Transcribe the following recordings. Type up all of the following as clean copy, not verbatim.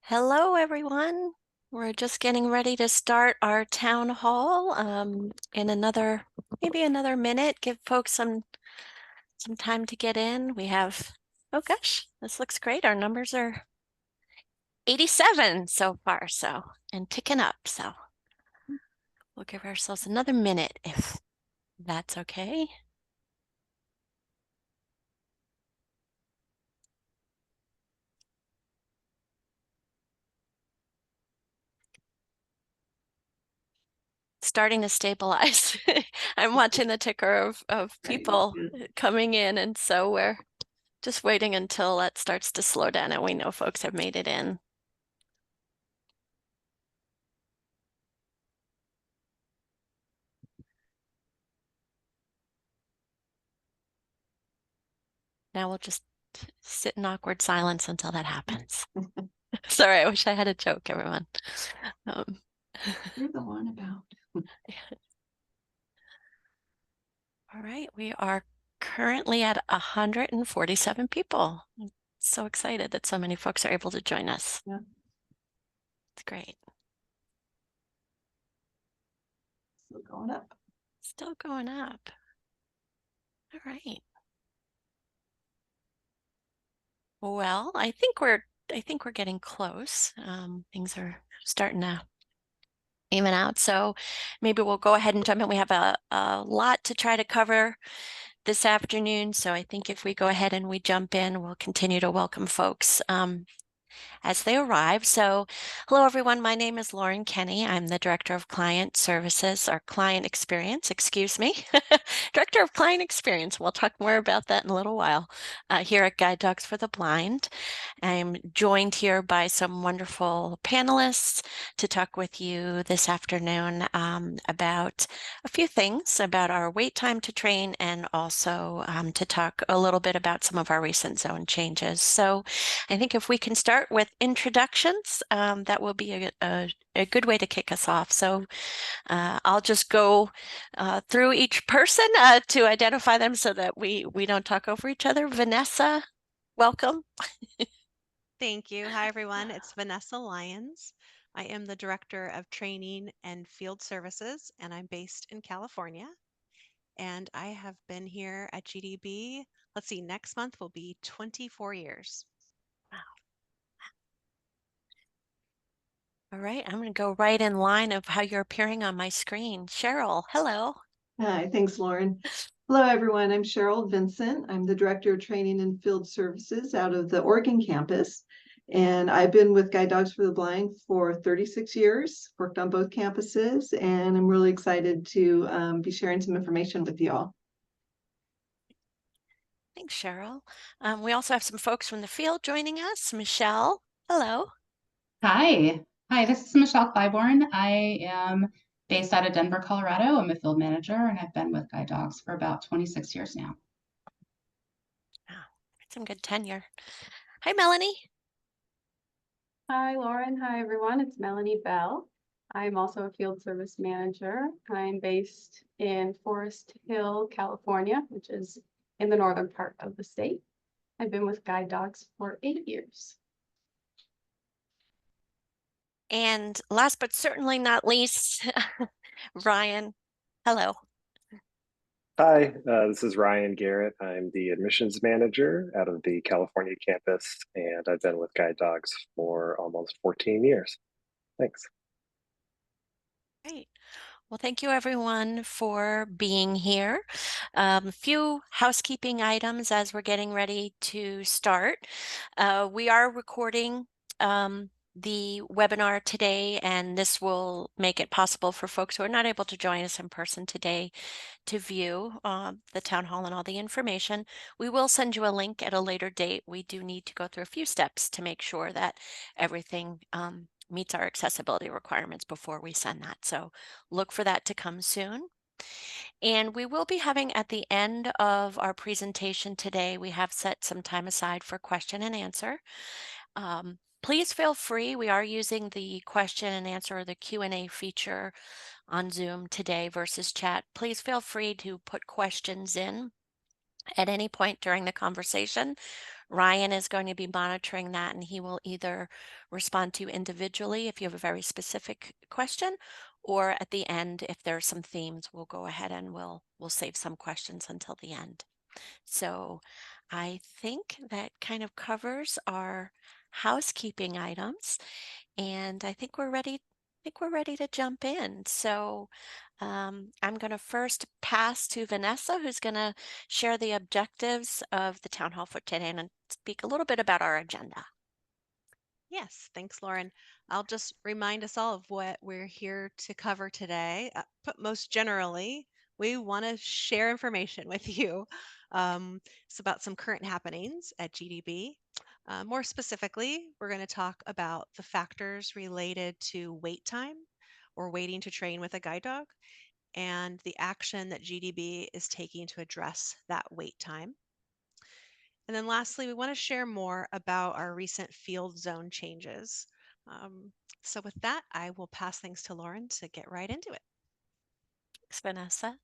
Hello, everyone. We're just getting ready to start our town hall in maybe another minute. Give folks some time to get in. We have, oh gosh, this looks great. Our numbers are 87 so far, and ticking up. So we'll give ourselves another minute if that's okay. Starting to stabilize. I'm watching the ticker of people coming in, and so we're just waiting until that starts to slow down and we know folks have made it in. Now we'll just sit in awkward silence until that happens. Sorry, I wish I had a joke, everyone. You're the one about. All right, we are currently at 147 people. I'm so excited that so many folks are able to join us. Yeah. It's great. Still going up. Still going up. All right. Well, I think we're getting close. Things are starting to even out. So maybe we'll go ahead and jump in. We have a lot to try to cover this afternoon. So I think if we go ahead and we jump in, we'll continue to welcome folks as they arrive. So hello, everyone. My name is Lauren Kenny. I'm the Director of Client Services, or Client Experience, excuse me. Director of Client Experience. We'll talk more about that in a little while here at Guide Dogs for the Blind. I'm joined here by some wonderful panelists to talk with you this afternoon about a few things about our wait time to train, and also to talk a little bit about some of our recent zone changes. So I think if we can start with introductions, that will be a good way to kick us off. So I'll just go through each person to identify them so that we don't talk over each other. Vanessa, welcome. Thank you. Hi, everyone. It's Vanessa Lyons. I am the Director of Training and Field Services, and I'm based in California. And I have been here at GDB, let's see, next month will be 24 years. Wow. All right, I'm going to go right in line of how you're appearing on my screen. Cheryl, hello. Hi, thanks, Lauren. Hello, everyone. I'm Cheryl Vincent. I'm the Director of Training and Field Services out of the Oregon campus. And I've been with Guide Dogs for the Blind for 36 years, worked on both campuses, and I'm really excited to be sharing some information with you all. Thanks, Cheryl. We also have some folks from the field joining us. Michelle, hello. Hi. Hi, this is Michelle Clybourne. I am based out of Denver, Colorado. I'm a field manager, and I've been with Guide Dogs for about 26 years now. Wow, some good tenure. Hi, Melanie. Hi, Lauren. Hi, everyone. It's Melanie Bell. I'm also a field service manager. I'm based in Forest Hill, California, which is in the northern part of the state. I've been with Guide Dogs for 8 years. And last but certainly not least, Ryan, hello. Hi, this is Ryan Garrett. I'm the admissions manager out of the California campus, and I've been with Guide Dogs for almost 14 years. Thanks. Great. Well, thank you everyone for being here. A few housekeeping items as we're getting ready to start. We are recording the webinar today, and this will make it possible for folks who are not able to join us in person today to view the town hall and all the information. We will send you a link at a later date. We do need to go through a few steps to make sure that everything meets our accessibility requirements before we send that. So look for that to come soon. And we will be having, at the end of our presentation today, we have set some time aside for question and answer. Please feel free. We are using the question and answer, or the Q&A feature on Zoom today versus chat. Please feel free to put questions in At any point during the conversation, Ryan is going to be monitoring that and he will either respond to you individually if you have a very specific question, or at the end, if there are some themes, we'll go ahead and we'll save some questions until the end. So I think that kind of covers our housekeeping items, and I think we're ready to jump in. So I'm going to first pass to Vanessa, who's going to share the objectives of the town hall for today and speak a little bit about our agenda. Yes, thanks, Lauren. I'll just remind us all of what we're here to cover today. But most generally, we want to share information with you. It's about some current happenings at GDB. More specifically, we're going to talk about the factors related to wait time or waiting to train with a guide dog and the action that GDB is taking to address that wait time. And then lastly, we want to share more about our recent field zone changes. So with that, I will pass things to Lauren to get right into it. Thanks, Vanessa.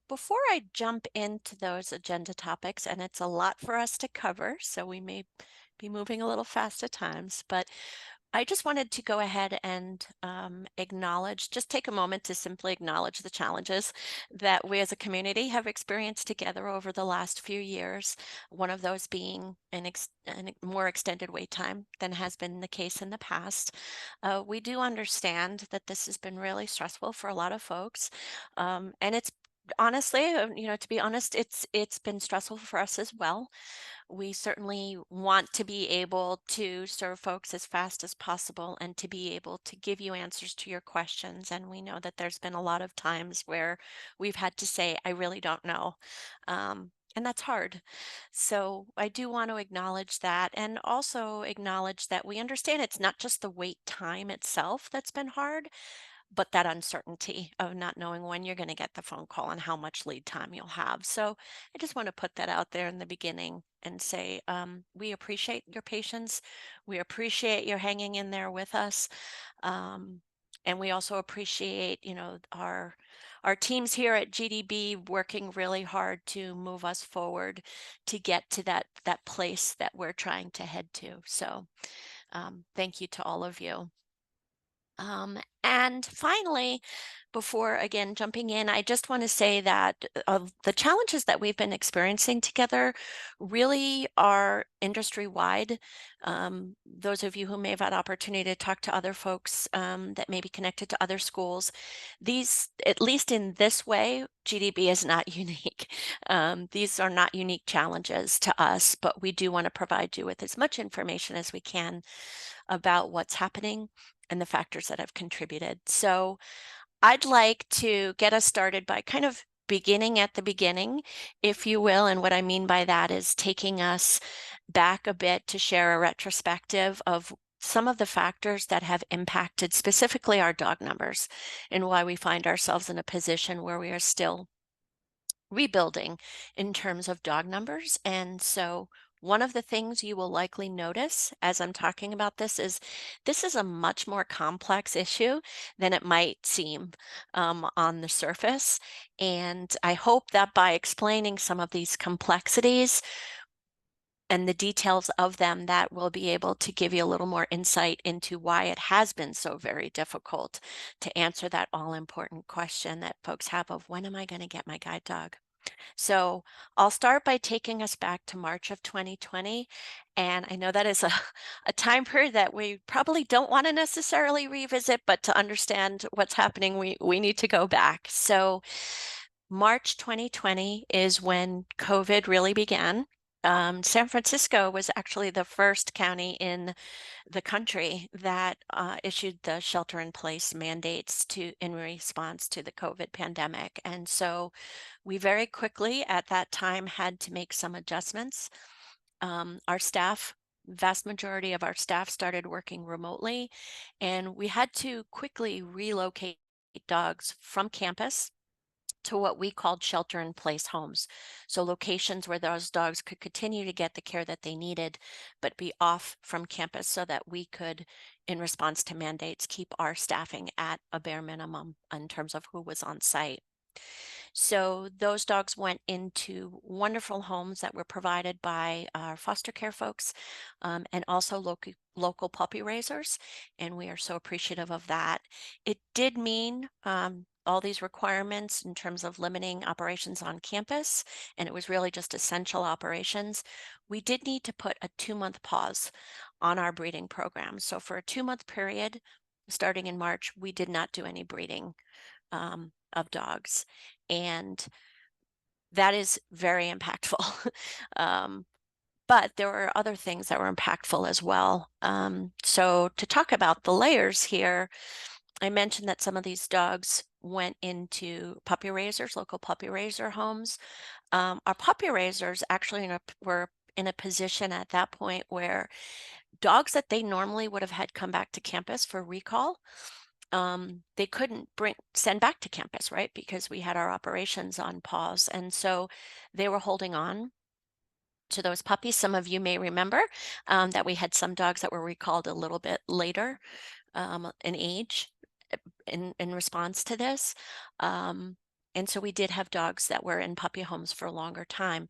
Before I jump into those agenda topics, and it's a lot for us to cover, so we may be moving a little fast at times, but I just wanted to go ahead and just take a moment to simply acknowledge the challenges that we as a community have experienced together over the last few years. One of those being a more extended wait time than has been the case in the past. We do understand that this has been really stressful for a lot of folks, and it's honestly, to be honest, it's been stressful for us as well. We certainly want to be able to serve folks as fast as possible and to be able to give you answers to your questions. And we know that there's been a lot of times where we've had to say, I really don't know. And that's hard. So I do want to acknowledge that and also acknowledge that we understand it's not just the wait time itself that's been hard, but that uncertainty of not knowing when you're going to get the phone call and how much lead time you'll have. So I just want to put that out there in the beginning and say we appreciate your patience. We appreciate your hanging in there with us. And we also appreciate, our teams here at GDB working really hard to move us forward to get to that place that we're trying to head to. So thank you to all of you. And finally, before again jumping in, I just want to say that the challenges that we've been experiencing together really are industry wide. Those of you who may have had opportunity to talk to other folks that may be connected to other schools, these, at least in this way, GDB is not unique. These are not unique challenges to us, but we do want to provide you with as much information as we can about what's happening and the factors that have contributed. So I'd like to get us started by kind of beginning at the beginning, if you will. And what I mean by that is taking us back a bit to share a retrospective of some of the factors that have impacted specifically our dog numbers and why we find ourselves in a position where we are still rebuilding in terms of dog numbers. And so one of the things you will likely notice as I'm talking about this is a much more complex issue than it might seem on the surface. And I hope that by explaining some of these complexities and the details of them, that will be able to give you a little more insight into why it has been so very difficult to answer that all-important question that folks have of when am I going to get my guide dog? So I'll start by taking us back to March of 2020. And I know that is a time period that we probably don't want to necessarily revisit, but to understand what's happening, we need to go back. So March 2020 is when COVID really began. San Francisco was actually the first county in the country that issued the shelter-in-place mandates in response to the COVID pandemic. And so we very quickly at that time had to make some adjustments. Our staff, vast majority of our staff started working remotely, and we had to quickly relocate dogs from campus to what we called shelter-in-place homes. So locations where those dogs could continue to get the care that they needed, but be off from campus so that we could, in response to mandates, keep our staffing at a bare minimum in terms of who was on site. So those dogs went into wonderful homes that were provided by our foster care folks, and also local puppy raisers. And we are so appreciative of that. It did mean all these requirements in terms of limiting operations on campus, and it was really just essential operations. We did need to put a 2-month pause on our breeding program. So for a 2-month period, starting in March, we did not do any breeding of dogs. And that is very impactful. But there were other things that were impactful as well. So to talk about the layers here, I mentioned that some of these dogs went into puppy raisers, local puppy raiser homes. Our puppy raisers actually were in a position at that point where dogs that they normally would have had come back to campus for recall, they couldn't send back to campus, right? Because we had our operations on pause. And so they were holding on to those puppies. Some of you may remember that we had some dogs that were recalled a little bit later in age in response to this. And so we did have dogs that were in puppy homes for a longer time.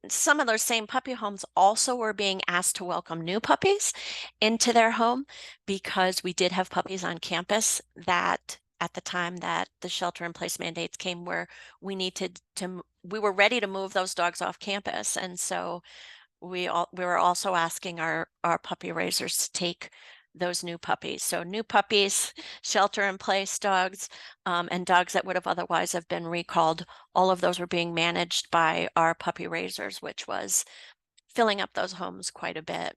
Some of those same puppy homes also were being asked to welcome new puppies into their home, because we did have puppies on campus that at the time that the shelter in place mandates came, where we were ready to move those dogs off campus. And so we were also asking our puppy raisers to take those new puppies. So new puppies, shelter in place dogs, and dogs that would have otherwise have been recalled. All of those were being managed by our puppy raisers, which was filling up those homes quite a bit.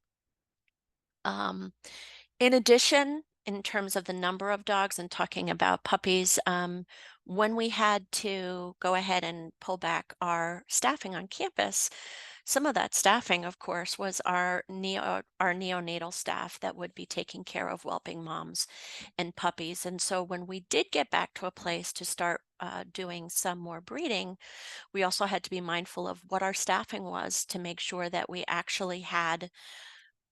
In addition, in terms of the number of dogs and talking about puppies, when we had to go ahead and pull back our staffing on campus, some of that staffing, of course, was our neonatal staff that would be taking care of whelping moms and puppies. And so when we did get back to a place to start doing some more breeding, we also had to be mindful of what our staffing was to make sure that we actually had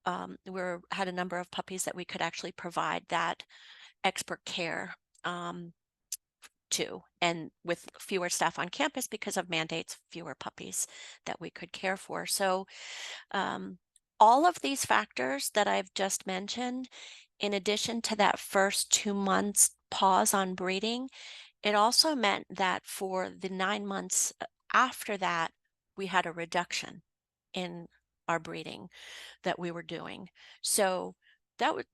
had a number of puppies that we could actually provide that expert care to, and with fewer staff on campus because of mandates, fewer puppies that we could care for. So all of these factors that I've just mentioned, in addition to that first 2 months pause on breeding, it also meant that for the 9 months after that, we had a reduction in our breeding that we were doing. So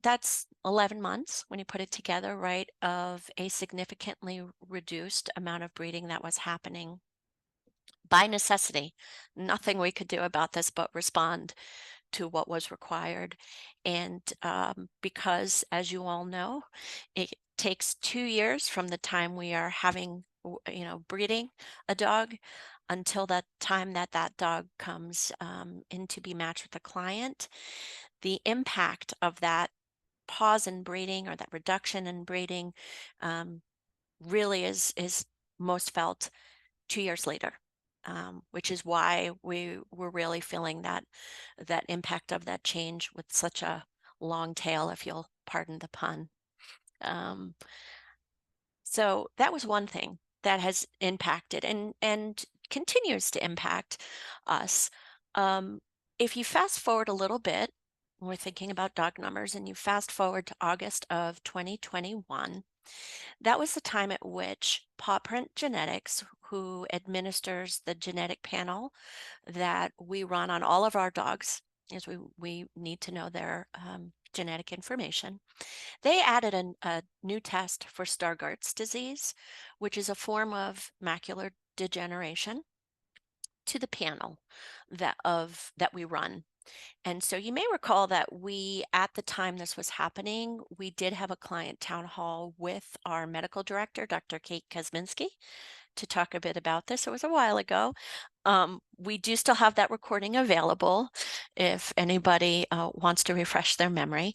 that's 11 months when you put it together, right, of a significantly reduced amount of breeding that was happening by necessity. Nothing we could do about this but respond to what was required. And because, as you all know, it takes 2 years from the time we are having, breeding a dog until that time that that dog comes in to be matched with a client. The impact of that pause in breeding, or that reduction in breeding, really is most felt 2 years later. Which is why we were really feeling that impact of that change with such a long tail, if you'll pardon the pun. So that was one thing that has impacted and continues to impact us. If you fast forward a little bit, we're thinking about dog numbers, and you fast forward to August of 2021. That was the time at which Paw Print Genetics, who administers the genetic panel that we run on all of our dogs, as we need to know their genetic information, they added a new test for Stargardt's disease, which is a form of macular degeneration, to the panel that we run. And so you may recall that at the time this was happening, we did have a client town hall with our medical director, Dr. Kate Kosminski, to talk a bit about this. It was a while ago. We do still have that recording available if anybody wants to refresh their memory.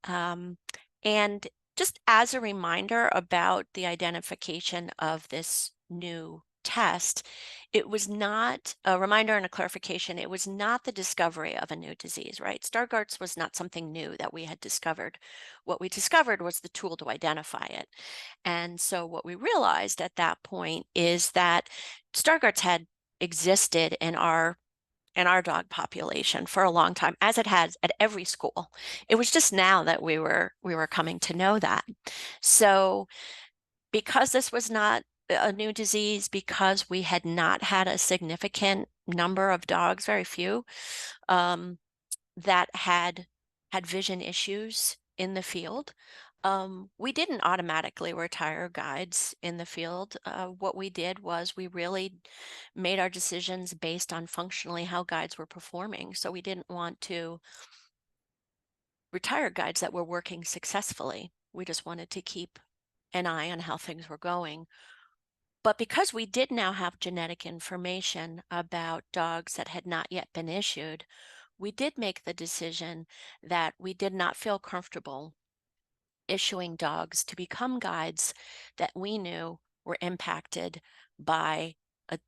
And just as a reminder about the identification of this new test, it was not a reminder and a clarification. It was not the discovery of a new disease, right? Stargardt's was not something new that we had discovered. What we discovered was the tool to identify it. And so what we realized at that point is that Stargardt's had existed in our dog population for a long time, as it has at every school. It was just now that we were coming to know that. So because this was not a new disease, because we had not had a significant number of dogs, very few, that had vision issues in the field, we didn't automatically retire guides in the field. What we did was we really made our decisions based on functionally how guides were performing. So we didn't want to retire guides that were working successfully. We just wanted to keep an eye on how things were going. But because we did now have genetic information about dogs that had not yet been issued, we did make the decision that we did not feel comfortable issuing dogs to become guides that we knew were impacted by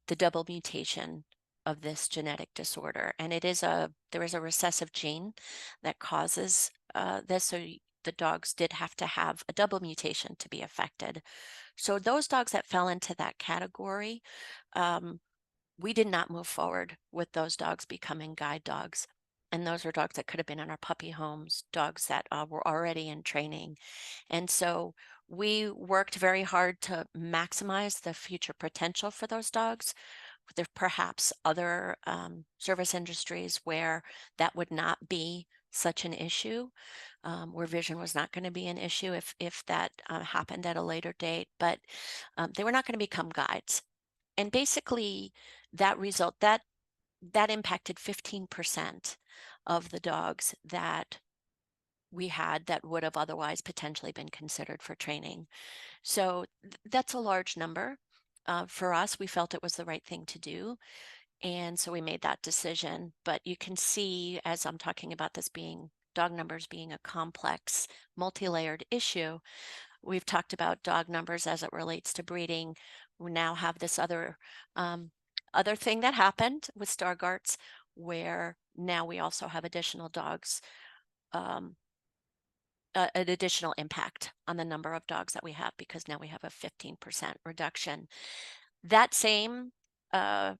the double mutation of this genetic disorder. And there is a recessive gene that causes this. So the dogs did have to have a double mutation to be affected. So those dogs that fell into that category, we did not move forward with those dogs becoming guide dogs. And those were dogs that could have been in our puppy homes, dogs that were already in training. And so we worked very hard to maximize the future potential for those dogs. There perhaps other service industries where that would not be such an issue, where vision was not going to be an issue if that happened at a later date, but they were not going to become guides. And basically that impacted 15% of the dogs that we had that would have otherwise potentially been considered for training. So that's a large number. For us, we felt it was the right thing to do. And so we made that decision. But you can see, as I'm talking about this being dog numbers being a complex, multi-layered issue, we've talked about dog numbers as it relates to breeding. We now have this other thing that happened with Stargardt's, where now we also have additional dogs, an additional impact on the number of dogs that we have, because now we have a 15% reduction. That same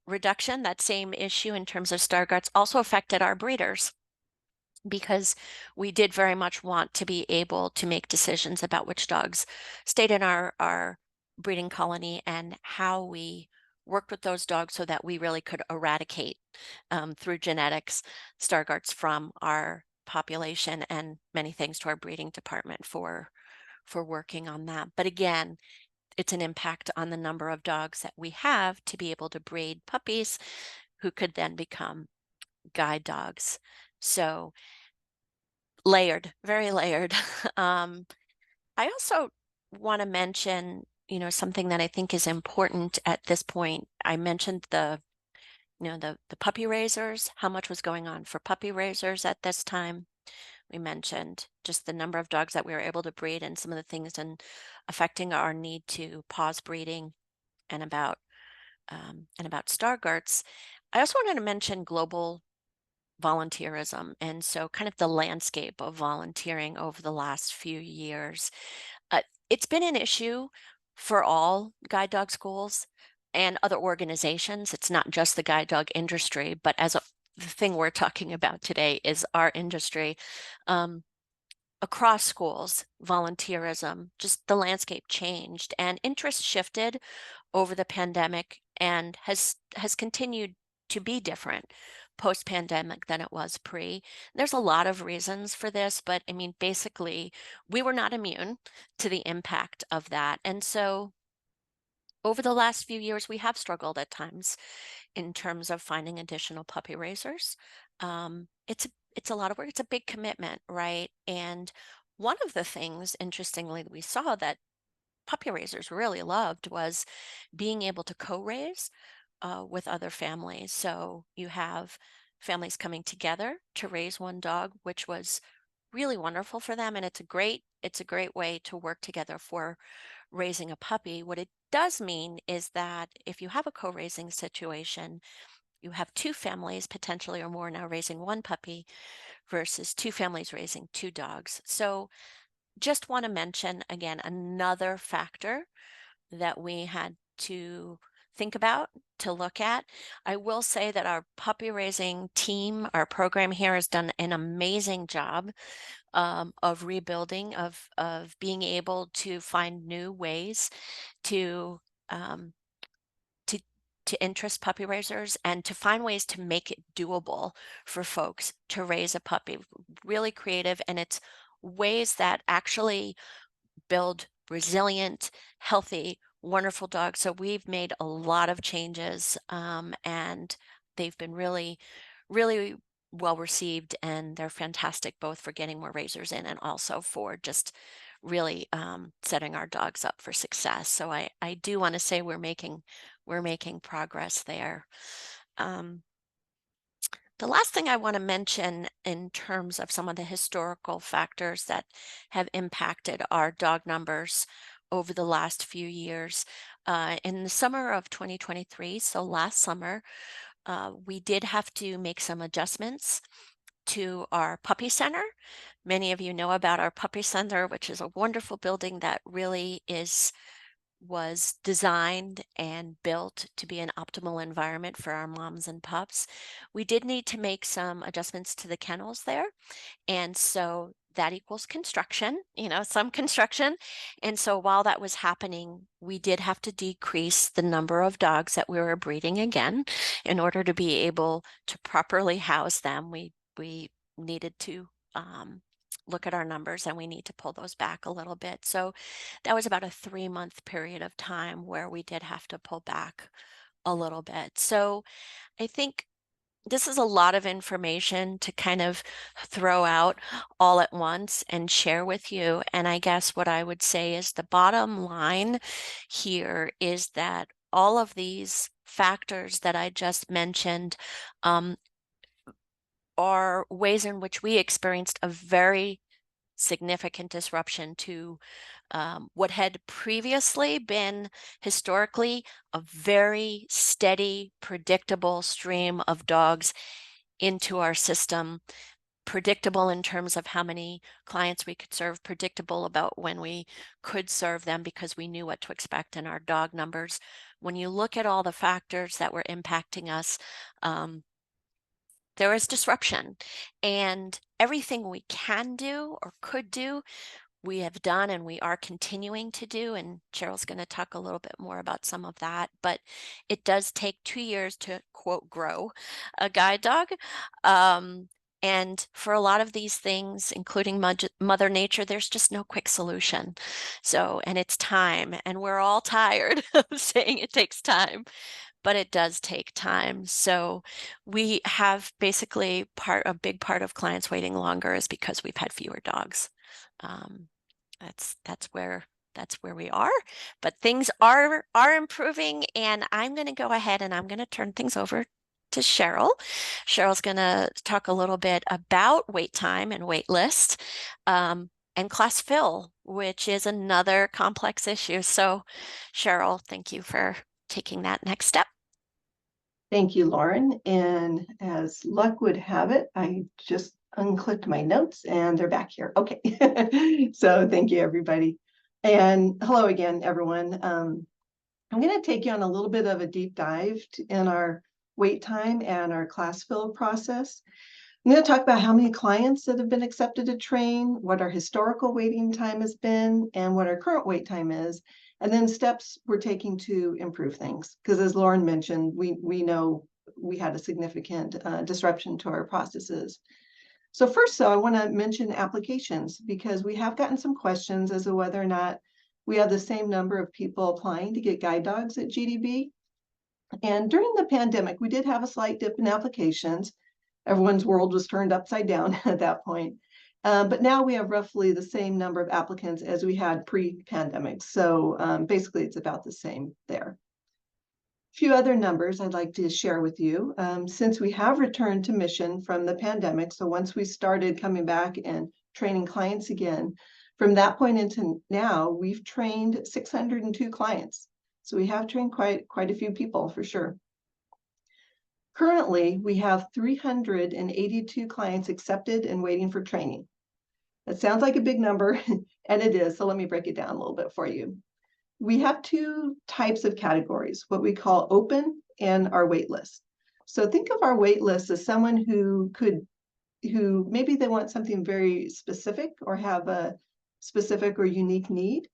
reduction, that same issue in terms of Stargardt's also affected our breeders, because we did very much want to be able to make decisions about which dogs stayed in our breeding colony and how we worked with those dogs so that we really could eradicate through genetics Stargardt's from our population. And many thanks to our breeding department for working on that. But again, it's an impact on the number of dogs that we have to be able to breed puppies who could then become guide dogs. So layered, very layered. I also want to mention, something that I think is important at this point. I mentioned the puppy raisers, how much was going on for puppy raisers at this time. We mentioned just the number of dogs that we were able to breed and some of the things and affecting our need to pause breeding, and about Stargardt's. I also wanted to mention global volunteerism, and so kind of the landscape of volunteering over the last few years. It's been an issue for all guide dog schools and other organizations. It's not just the guide dog industry, but the thing we're talking about today is our industry. Across schools, volunteerism, just the landscape changed and interest shifted over the pandemic and has continued to be different post-pandemic than it was pre. There's a lot of reasons for this, but I mean, basically, we were not immune to the impact of that. And so over the last few years, we have struggled at times in terms of finding additional puppy raisers. It's a lot of work. It's a big commitment, right? And one of the things, interestingly, that we saw that puppy raisers really loved was being able to co-raise with other families. So you have families coming together to raise one dog, which was really wonderful for them, and it's a great way to work together for raising a puppy. What it does mean is that if you have a co-raising situation, you have two families potentially or more now raising one puppy versus two families raising two dogs. So just want to mention again another factor that we had to think about, to look at. I will say that our puppy raising team, our program here, has done an amazing job of rebuilding, of being able to find new ways to um, to to interest puppy raisers and to find ways to make it doable for folks to raise a puppy. Really creative, and it's ways that actually build resilient, healthy, wonderful dogs. So we've made a lot of changes, and they've been really, really well received, and they're fantastic both for getting more raisers in and also for just really setting our dogs up for success. So I do want to say we're making progress there. The last thing I want to mention in terms of some of the historical factors that have impacted our dog numbers over the last few years, in the summer of 2023, so last summer, we did have to make some adjustments to our puppy center. Many of you know about our puppy center, which is a wonderful building that really was designed and built to be an optimal environment for our moms and pups. We did need to make some adjustments to the kennels there. And so that equals construction, some construction. And so while that was happening, we did have to decrease the number of dogs that we were breeding again in order to be able to properly house them. We needed to look at our numbers, and we need to pull those back a little bit. So that was about a 3-month period of time where we did have to pull back a little bit. So I think this is a lot of information to kind of throw out all at once and share with you. And I guess what I would say is the bottom line here is that all of these factors that I just mentioned are ways in which we experienced a very significant disruption to what had previously been historically a very steady, predictable stream of dogs into our system. Predictable in terms of how many clients we could serve, predictable about when we could serve them because we knew what to expect in our dog numbers. When you look at all the factors that were impacting us, there is disruption, and everything we can do or could do, we have done and we are continuing to do. And Cheryl's going to talk a little bit more about some of that, but it does take 2 years to quote grow a guide dog. And for a lot of these things, including Mother Nature, there's just no quick solution. So, and it's time, and we're all tired of saying it takes time, but it does take time. So we have basically a big part of clients waiting longer is because we've had fewer dogs. That's where we are, but things are improving, and I'm going to go ahead and I'm going to turn things over to Cheryl. Cheryl's going to talk a little bit about wait time and wait list, and class fill, which is another complex issue. So Cheryl, thank you for taking that next step. Thank you, Lauren. And as luck would have it, I just unclicked my notes and they're back here. Okay. So thank you, everybody. And hello again, everyone. I'm going to take you on a little bit of a deep dive in our wait time and our class fill process. I'm going to talk about how many clients that have been accepted to train, what our historical waiting time has been, and what our current wait time is, and then steps we're taking to improve things. Because as Lauren mentioned, we know we had a significant disruption to our processes. So first, though, I want to mention applications, because we have gotten some questions as to whether or not we have the same number of people applying to get guide dogs at GDB. And during the pandemic, we did have a slight dip in applications. Everyone's world was turned upside down at that point. But now we have roughly the same number of applicants as we had pre-pandemic. So basically, it's about the same there. A few other numbers I'd like to share with you. Since we have returned to mission from the pandemic, so once we started coming back and training clients again, From that point into now, we've trained 602 clients. So we have trained quite a few people for sure. Currently, we have 382 clients accepted and waiting for training. That sounds like a big number, and it is. So let me break it down a little bit for you. We have two types of categories, what we call open and our wait list. So think of our wait list as someone who maybe they want something very specific or have a specific or unique need.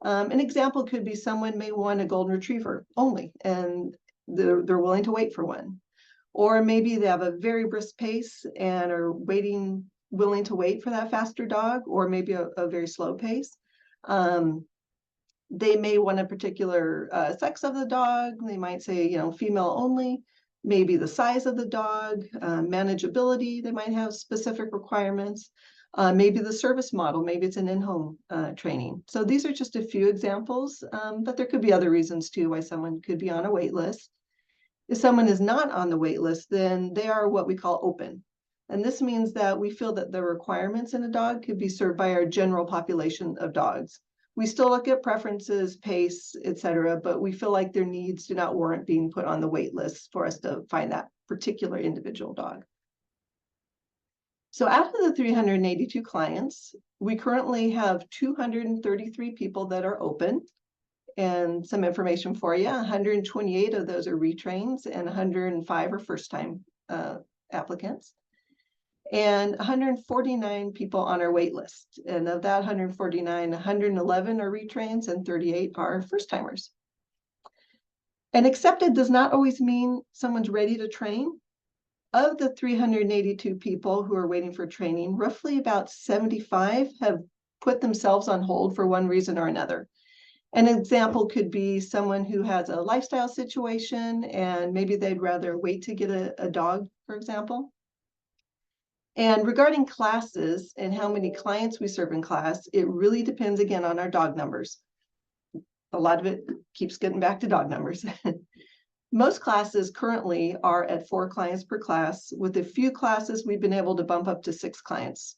An example could be someone may want a golden retriever only, and they're willing to wait for one. Or maybe they have a very brisk pace and are willing to wait for that faster dog, or maybe a very slow pace. They may want a particular sex of the dog. They might say, female only. Maybe the size of the dog, manageability, they might have specific requirements. Maybe the service model, maybe it's an in-home training. So these are just a few examples, but there could be other reasons too why someone could be on a wait list. If someone is not on the wait list, then they are what we call open. And this means that we feel that the requirements in a dog could be served by our general population of dogs. We still look at preferences, pace, etc., but we feel like their needs do not warrant being put on the wait list for us to find that particular individual dog. So out of the 382 clients, we currently have 233 people that are open. And some information for you, 128 of those are retrains and 105 are first-time applicants. And 149 people on our wait list. And of that 149, 111 are retrains and 38 are first-timers. And accepted does not always mean someone's ready to train. Of the 382 people who are waiting for training, roughly about 75 have put themselves on hold for one reason or another. An example could be someone who has a lifestyle situation and maybe they'd rather wait to get a dog, for example. And regarding classes and how many clients we serve in class, it really depends again on our dog numbers. A lot of it keeps getting back to dog numbers. Most classes currently are at 4 clients per class. With a few classes, we've been able to bump up to 6 clients.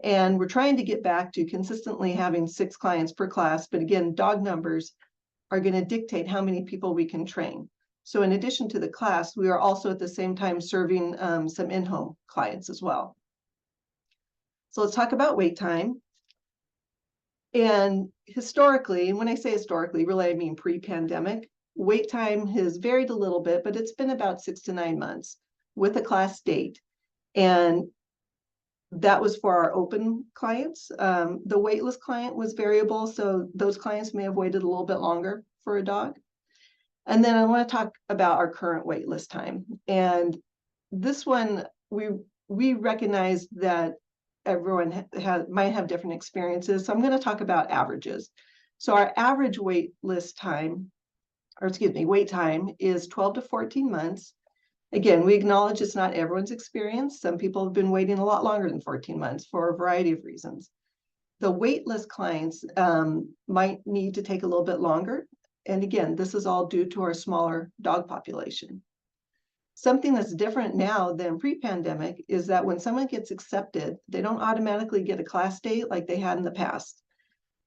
And we're trying to get back to consistently having 6 clients per class. But again, dog numbers are going to dictate how many people we can train. So in addition to the class, we are also at the same time serving some in-home clients as well. So let's talk about wait time. And historically, and when I say historically, really I mean pre-pandemic, wait time has varied a little bit, but it's been about 6 to 9 months with a class date. And that was for our open clients. The waitlist client was variable, so those clients may have waited a little bit longer for a dog. And then I want to talk about our current waitlist time. And this one, we recognize that everyone might have different experiences. So I'm going to talk about averages. So our average wait time is 12 to 14 months. Again, we acknowledge it's not everyone's experience. Some people have been waiting a lot longer than 14 months for a variety of reasons. The waitlist clients might need to take a little bit longer. And again, this is all due to our smaller dog population. Something that's different now than pre-pandemic is that when someone gets accepted, they don't automatically get a class date like they had in the past.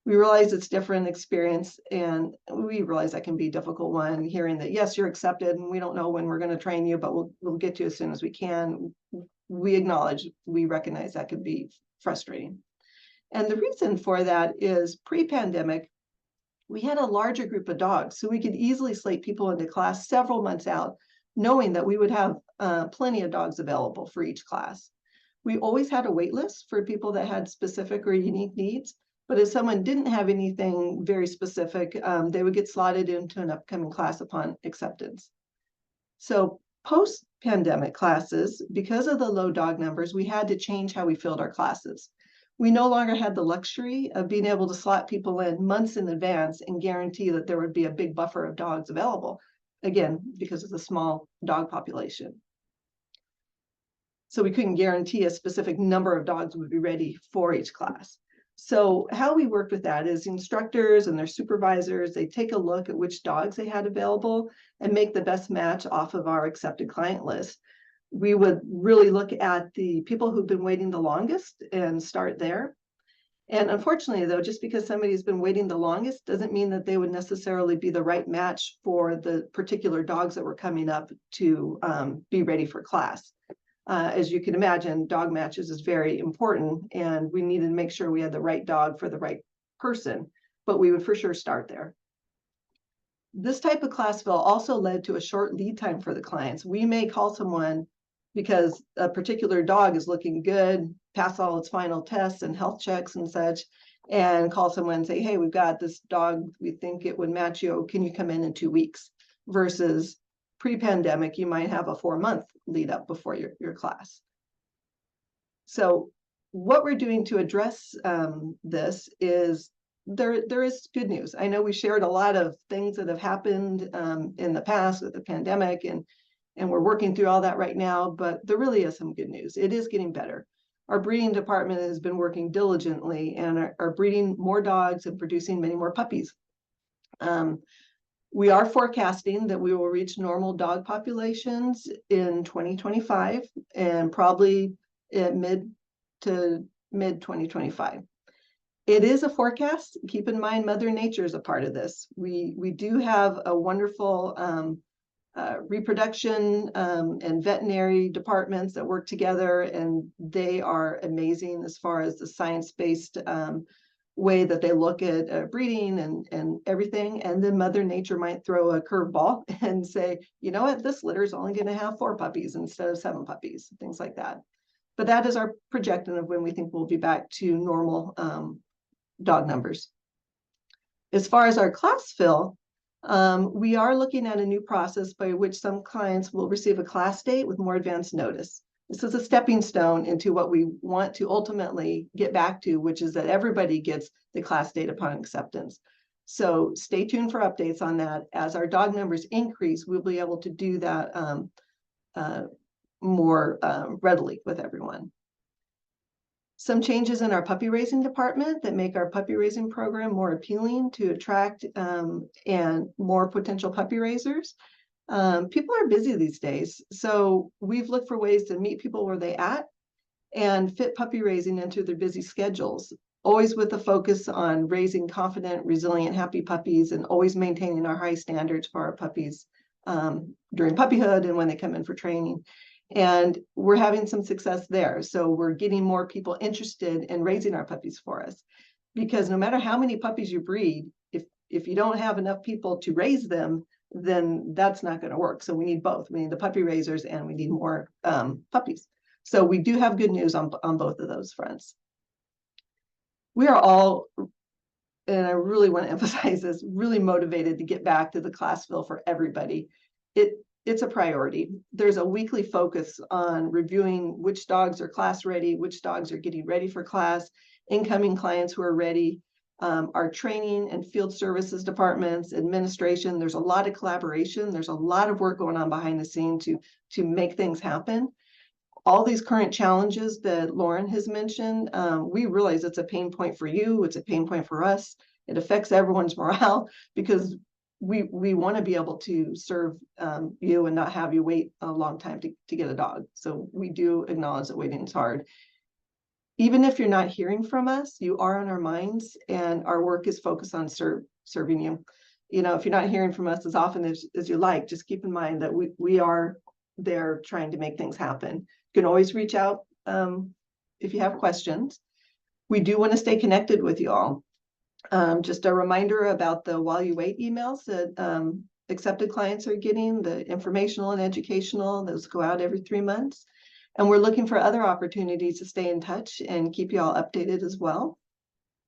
We realize it's different experience, and we realize that can be a difficult one, hearing that, yes, you're accepted, and we don't know when we're going to train you, but we'll get you as soon as we can. We recognize that could be frustrating. And the reason for that is pre-pandemic, we had a larger group of dogs, so we could easily slate people into class several months out, knowing that we would have plenty of dogs available for each class. We always had a wait list for people that had specific or unique needs. But if someone didn't have anything very specific, they would get slotted into an upcoming class upon acceptance. So post-pandemic classes, because of the low dog numbers, we had to change how we filled our classes. We no longer had the luxury of being able to slot people in months in advance and guarantee that there would be a big buffer of dogs available, again, because of the small dog population. So we couldn't guarantee a specific number of dogs would be ready for each class. So how we worked with that is instructors and their supervisors, they take a look at which dogs they had available and make the best match off of our accepted client list. We would really look at the people who've been waiting the longest and start there. And unfortunately, though, just because somebody's been waiting the longest doesn't mean that they would necessarily be the right match for the particular dogs that were coming up to be ready for class. As you can imagine, dog matches is very important, and we needed to make sure we had the right dog for the right person, but we would for sure start there. This type of class fill also led to a short lead time for the clients. We may call someone because a particular dog is looking good, pass all its final tests and health checks and such, and call someone and say, hey, we've got this dog, we think it would match you, can you come in 2 weeks? Versus pre-pandemic, you might have a 4-month lead up before your class. So what we're doing to address this is there is good news. I know we shared a lot of things that have happened in the past with the pandemic, and we're working through all that right now, but there really is some good news. It is getting better. Our breeding department has been working diligently and are breeding more dogs and producing many more puppies. We are forecasting that we will reach normal dog populations in 2025 and probably at mid 2025. It is a forecast. Keep in mind, Mother Nature is a part of this. We do have a wonderful reproduction and veterinary departments that work together, and they are amazing as far as the science-based way that they look at breeding and everything. And then Mother Nature might throw a curveball and say, you know what, this litter is only going to have 4 puppies instead of 7 puppies, things like that. But that is our projection of when we think we'll be back to normal dog numbers. As far as our class fill, we are looking at a new process by which some clients will receive a class date with more advanced notice. This is a stepping stone into what we want to ultimately get back to, which is that everybody gets the class date upon acceptance. So stay tuned for updates on that. As our dog numbers increase, we'll be able to do that more readily with everyone. Some changes in our puppy raising department that make our puppy raising program more appealing to attract and more potential puppy raisers. People are busy these days, so we've looked for ways to meet people where they at and fit puppy raising into their busy schedules, always with a focus on raising confident, resilient, happy puppies, and always maintaining our high standards for our puppies during puppyhood and when they come in for training. And we're having some success there. So we're getting more people interested in raising our puppies for us, because no matter how many puppies you breed, if you don't have enough people to raise them, then that's not going to work. So we need both. We need the puppy raisers and we need more puppies. So we do have good news on both of those fronts. We are all, and I really want to emphasize this, really motivated to get back to the class fill for everybody. It's a priority. There's a weekly focus on reviewing which dogs are class ready, which dogs are getting ready for class, incoming clients who are ready, our training and field services departments, administration. There's a lot of collaboration. There's a lot of work going on behind the scenes to make things happen. All these current challenges that Lauren has mentioned, we realize it's a pain point for you. It's a pain point for us. It affects everyone's morale because we want to be able to serve you and not have you wait a long time to get a dog. So we do acknowledge that waiting is hard. Even if you're not hearing from us, you are on our minds, and our work is focused on serving you. You know, if you're not hearing from us as often as you like, just keep in mind that we are there trying to make things happen. You can always reach out if you have questions. We do want to stay connected with you all. Just a reminder about the while you wait emails that accepted clients are getting, the informational and educational, those go out every 3 months. And we're looking for other opportunities to stay in touch and keep you all updated as well.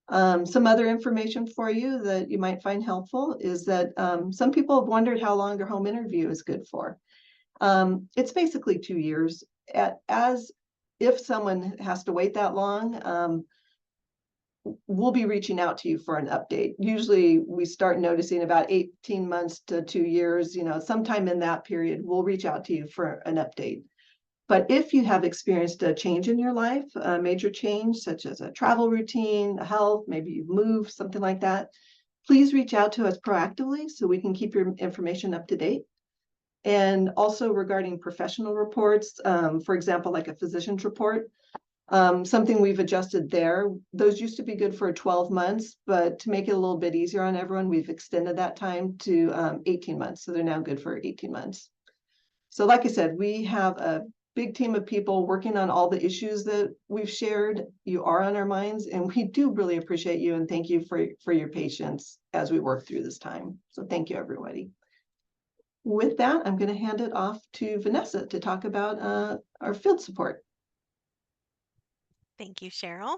Some other information for you that you might find helpful is that some people have wondered how long a home interview is good for. It's basically 2 years. As if someone has to wait that long, we'll be reaching out to you for an update. Usually we start noticing about 18 months to 2 years, you know, sometime in that period, we'll reach out to you for an update. But if you have experienced a change in your life, a major change, such as a travel routine, health, maybe you've moved, something like that, please reach out to us proactively so we can keep your information up to date. And also regarding professional reports, for example, like a physician's report, Something we've adjusted there. Those used to be good for 12 months, but to make it a little bit easier on everyone, we've extended that time to 18 months. So they're now good for 18 months. So like I said, we have a big team of people working on all the issues that we've shared. You are on our minds, and we do really appreciate you and thank you for your patience as we work through this time. So thank you, everybody. With that, I'm going to hand it off to Vanessa to talk about our field support. Thank you, Cheryl.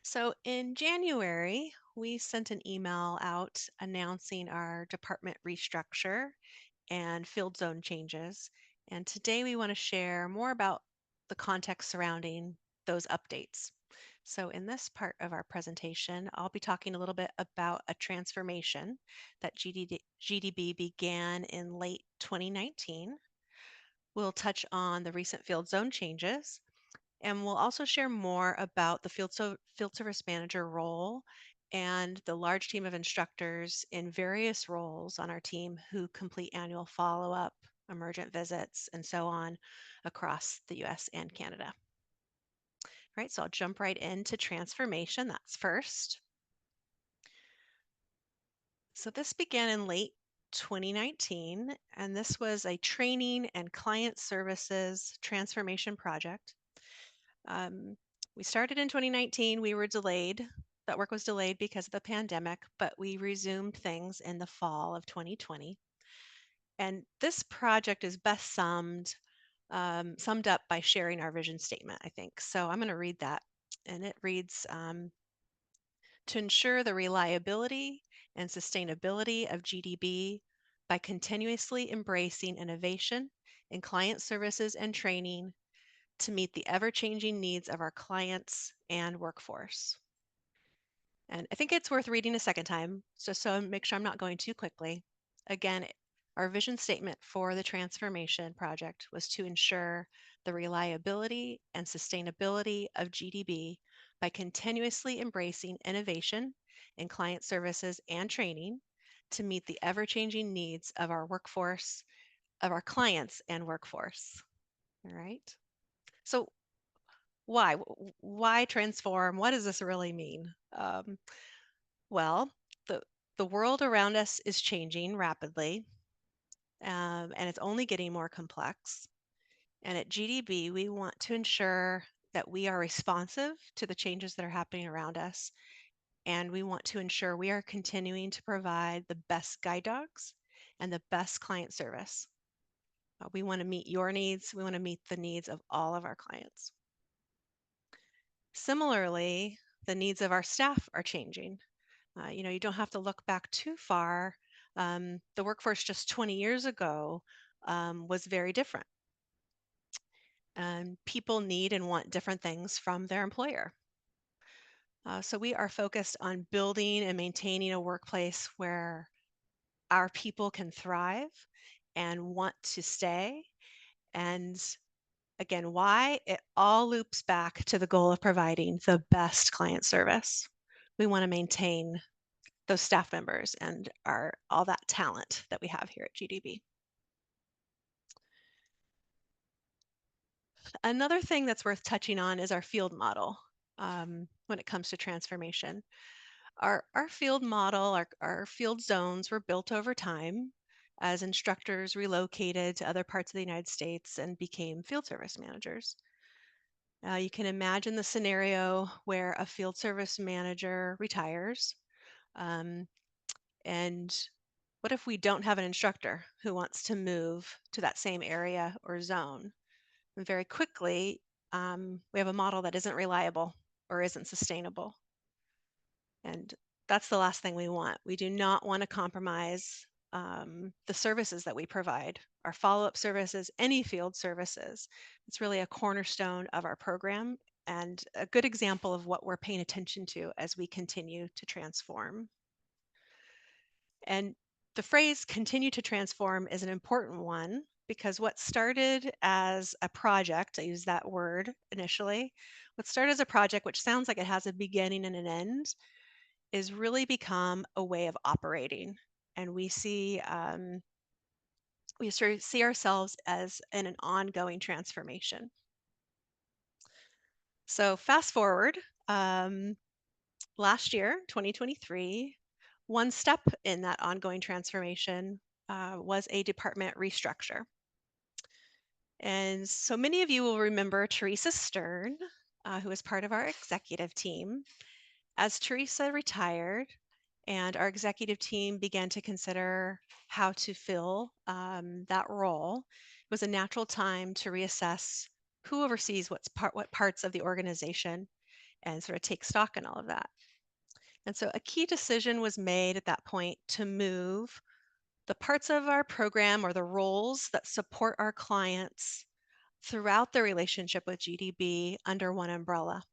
So in January, we sent an email out announcing our department restructure and field zone changes. And today we want to share more about the context surrounding those updates. So in this part of our presentation, I'll be talking a little bit about a transformation that GDB began in late 2019. We'll touch on the recent field zone changes, and we'll also share more about the field service manager role and the large team of instructors in various roles on our team who complete annual follow-up, emergent visits, and so on across the US and Canada. All right, so I'll jump right into transformation. That's first. So this began in late 2019, and this was a training and client services transformation project. We started in 2019. We were delayed. That work was delayed because of the pandemic, but we resumed things in the fall of 2020. And this project is best summed up by sharing our vision statement, I think. So I'm going to read that. And it reads, to ensure the reliability and sustainability of GDB by continuously embracing innovation in client services and training to meet the ever-changing needs of our clients and workforce. And I think it's worth reading a second time, just so I make sure I'm not going too quickly. Again, our vision statement for the transformation project was to ensure the reliability and sustainability of GDB by continuously embracing innovation in client services and training to meet the ever-changing needs of our workforce, of our clients and workforce. All right. So why transform? What does this really mean? Well, the world around us is changing rapidly, and it's only getting more complex. And at GDB, we want to ensure that we are responsive to the changes that are happening around us, and we want to ensure we are continuing to provide the best guide dogs and the best client service. We want to meet your needs. We want to meet the needs of all of our clients. Similarly, the needs of our staff are changing. You don't have to look back too far. The workforce just 20 years ago was very different. And people need and want different things from their employer. So we are focused on building and maintaining a workplace where our people can thrive and want to stay. And again, why? It all loops back to the goal of providing the best client service. We want to maintain those staff members and all that talent that we have here at GDB. Another thing that's worth touching on is our field model when it comes to transformation. Our field model, our field zones were built over time as instructors relocated to other parts of the United States and became field service managers. You can imagine the scenario where a field service manager retires. And what if we don't have an instructor who wants to move to that same area or zone? And very quickly, we have a model that isn't reliable or isn't sustainable. And that's the last thing we want. We do not want to compromise the services that we provide, our follow-up services, any field services. It's really a cornerstone of our program and a good example of what we're paying attention to as we continue to transform. And the phrase continue to transform is an important one because what started as a project, I use that word initially, what started as a project, which sounds like it has a beginning and an end, is really become a way of operating. And we see ourselves as in an ongoing transformation. So fast forward, last year, 2023, one step in that ongoing transformation was a department restructure. And so many of you will remember Teresa Stern, who was part of our executive team. As Teresa retired and our executive team began to consider how to fill that role, it was a natural time to reassess who oversees what parts of the organization and sort of take stock in all of that. And so a key decision was made at that point to move the parts of our program or the roles that support our clients throughout the relationship with GDB under one umbrella.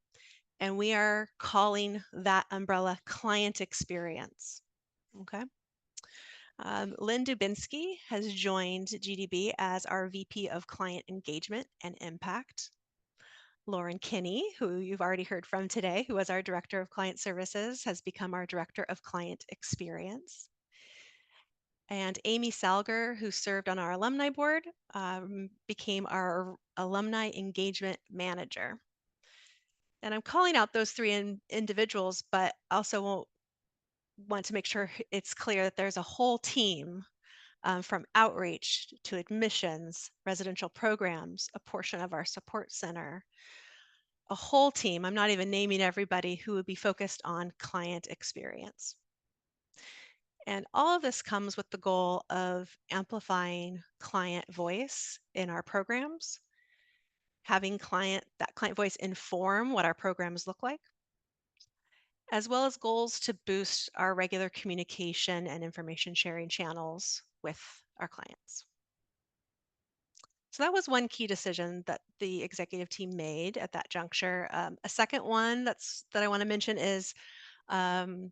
And we are calling that umbrella client experience. Okay. Lynn Dubinsky has joined GDB as our VP of Client Engagement and Impact. Lauren Kinney, who you've already heard from today, who was our Director of Client Services, has become our Director of Client Experience. And Amy Salger, who served on our alumni board, became our Alumni Engagement Manager. And I'm calling out those three individuals, but also want to make sure it's clear that there's a whole team from outreach to admissions, residential programs, a portion of our support center, a whole team. I'm not even naming everybody who would be focused on client experience. And all of this comes with the goal of amplifying client voice in our programs, having that client voice inform what our programs look like, as well as goals to boost our regular communication and information sharing channels with our clients. So that was one key decision that the executive team made at that juncture. A second one that I want to mention is the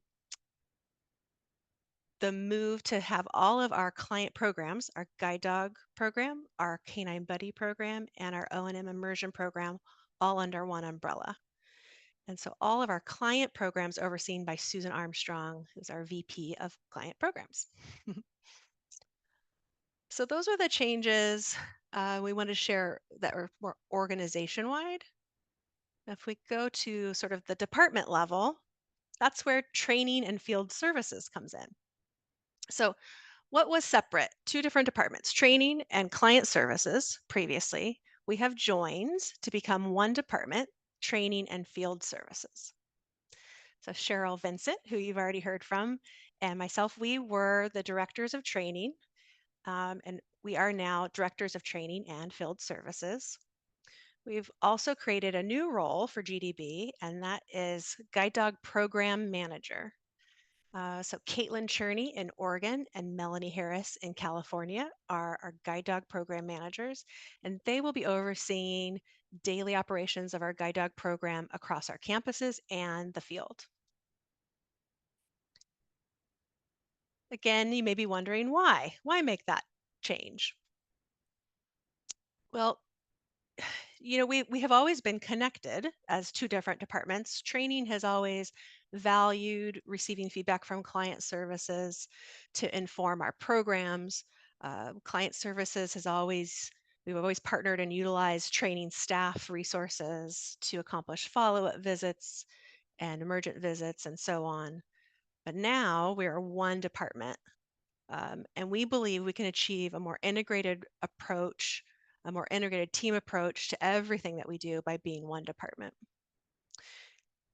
move to have all of our client programs, our guide dog program, our canine buddy program, and our O&M immersion program, all under one umbrella. And so all of our client programs overseen by Susan Armstrong, who's our VP of Client Programs. So those are the changes we want to share that are more organization-wide. If we go to sort of the department level, that's where training and field services comes in. So what was separate? Two different departments, training and client services previously. We have joined to become one department, training and field services. So Cheryl Vincent, who you've already heard from, and myself, we were the directors of training, and we are now directors of training and field services. We've also created a new role for GDB, and that is Guide Dog Program Manager. So Caitlin Cherney in Oregon and Melanie Harris in California are our Guide Dog Program Managers, and they will be overseeing daily operations of our Guide Dog program across our campuses and the field. Again, you may be wondering why? Why make that change? Well, you know, we have always been connected as two different departments. Training has always valued receiving feedback from client services to inform our programs. Client services we've always partnered and utilized training staff resources to accomplish follow-up visits and emergent visits and so on. But now we are one department, and we believe we can achieve a more integrated approach, a more integrated team approach to everything that we do by being one department.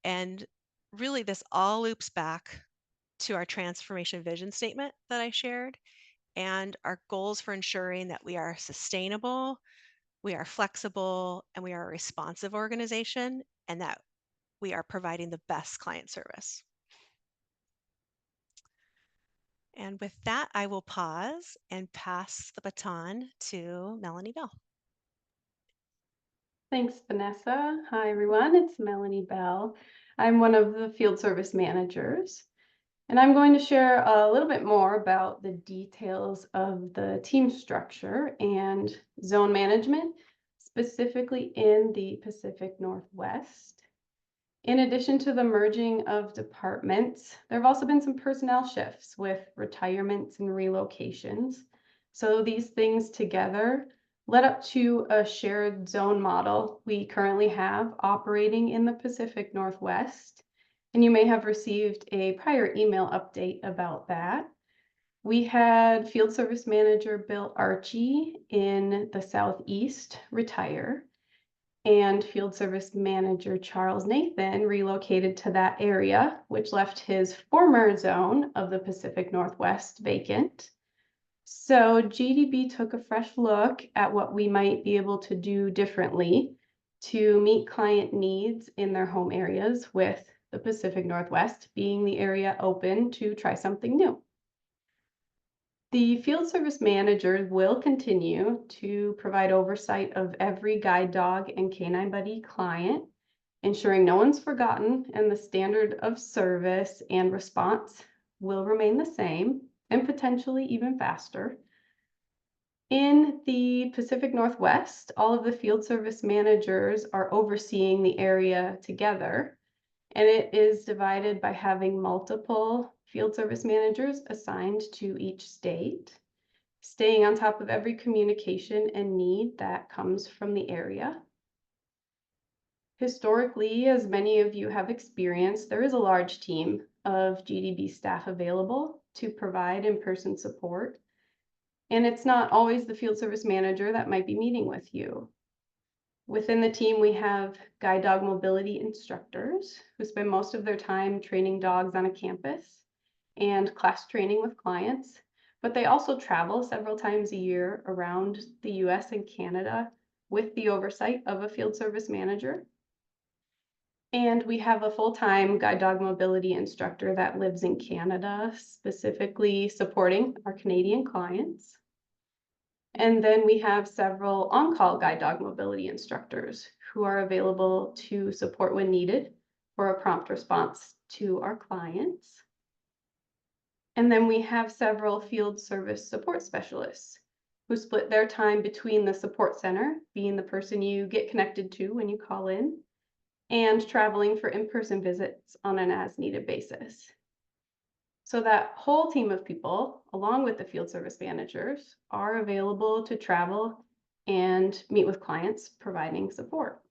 And really, this all loops back to our transformation vision statement that I shared and our goals for ensuring that we are sustainable, we are flexible, and we are a responsive organization, and that we are providing the best client service. And with that, I will pause and pass the baton to Melanie Bell. Thanks, Vanessa. Hi, everyone. It's Melanie Bell. I'm one of the field service managers, and I'm going to share a little bit more about the details of the team structure and zone management, specifically in the Pacific Northwest. In addition to the merging of departments, there have also been some personnel shifts with retirements and relocations. So these things together led up to a shared zone model we currently have operating in the Pacific Northwest. And you may have received a prior email update about that. We had Field Service Manager Bill Archie in the Southeast retire, and Field Service Manager Charles Nathan relocated to that area, which left his former zone of the Pacific Northwest vacant. So GDB took a fresh look at what we might be able to do differently to meet client needs in their home areas, with the Pacific Northwest being the area open to try something new. The field service managers will continue to provide oversight of every guide dog and canine buddy client, ensuring no one's forgotten and the standard of service and response will remain the same and potentially even faster. In the Pacific Northwest, all of the field service managers are overseeing the area together, and it is divided by having multiple field service managers assigned to each state, staying on top of every communication and need that comes from the area. Historically, as many of you have experienced, there is a large team of GDB staff available to provide in-person support. And it's not always the field service manager that might be meeting with you. Within the team, we have guide dog mobility instructors who spend most of their time training dogs on a campus and class training with clients, but they also travel several times a year around the US and Canada with the oversight of a field service manager. And we have a full-time guide dog mobility instructor that lives in Canada, specifically supporting our Canadian clients. And then we have several on-call guide dog mobility instructors who are available to support when needed for a prompt response to our clients. And then we have several field service support specialists who split their time between the support center, being the person you get connected to when you call in, and traveling for in-person visits on an as-needed basis. So that whole team of people, along with the field service managers, are available to travel and meet with clients, providing support.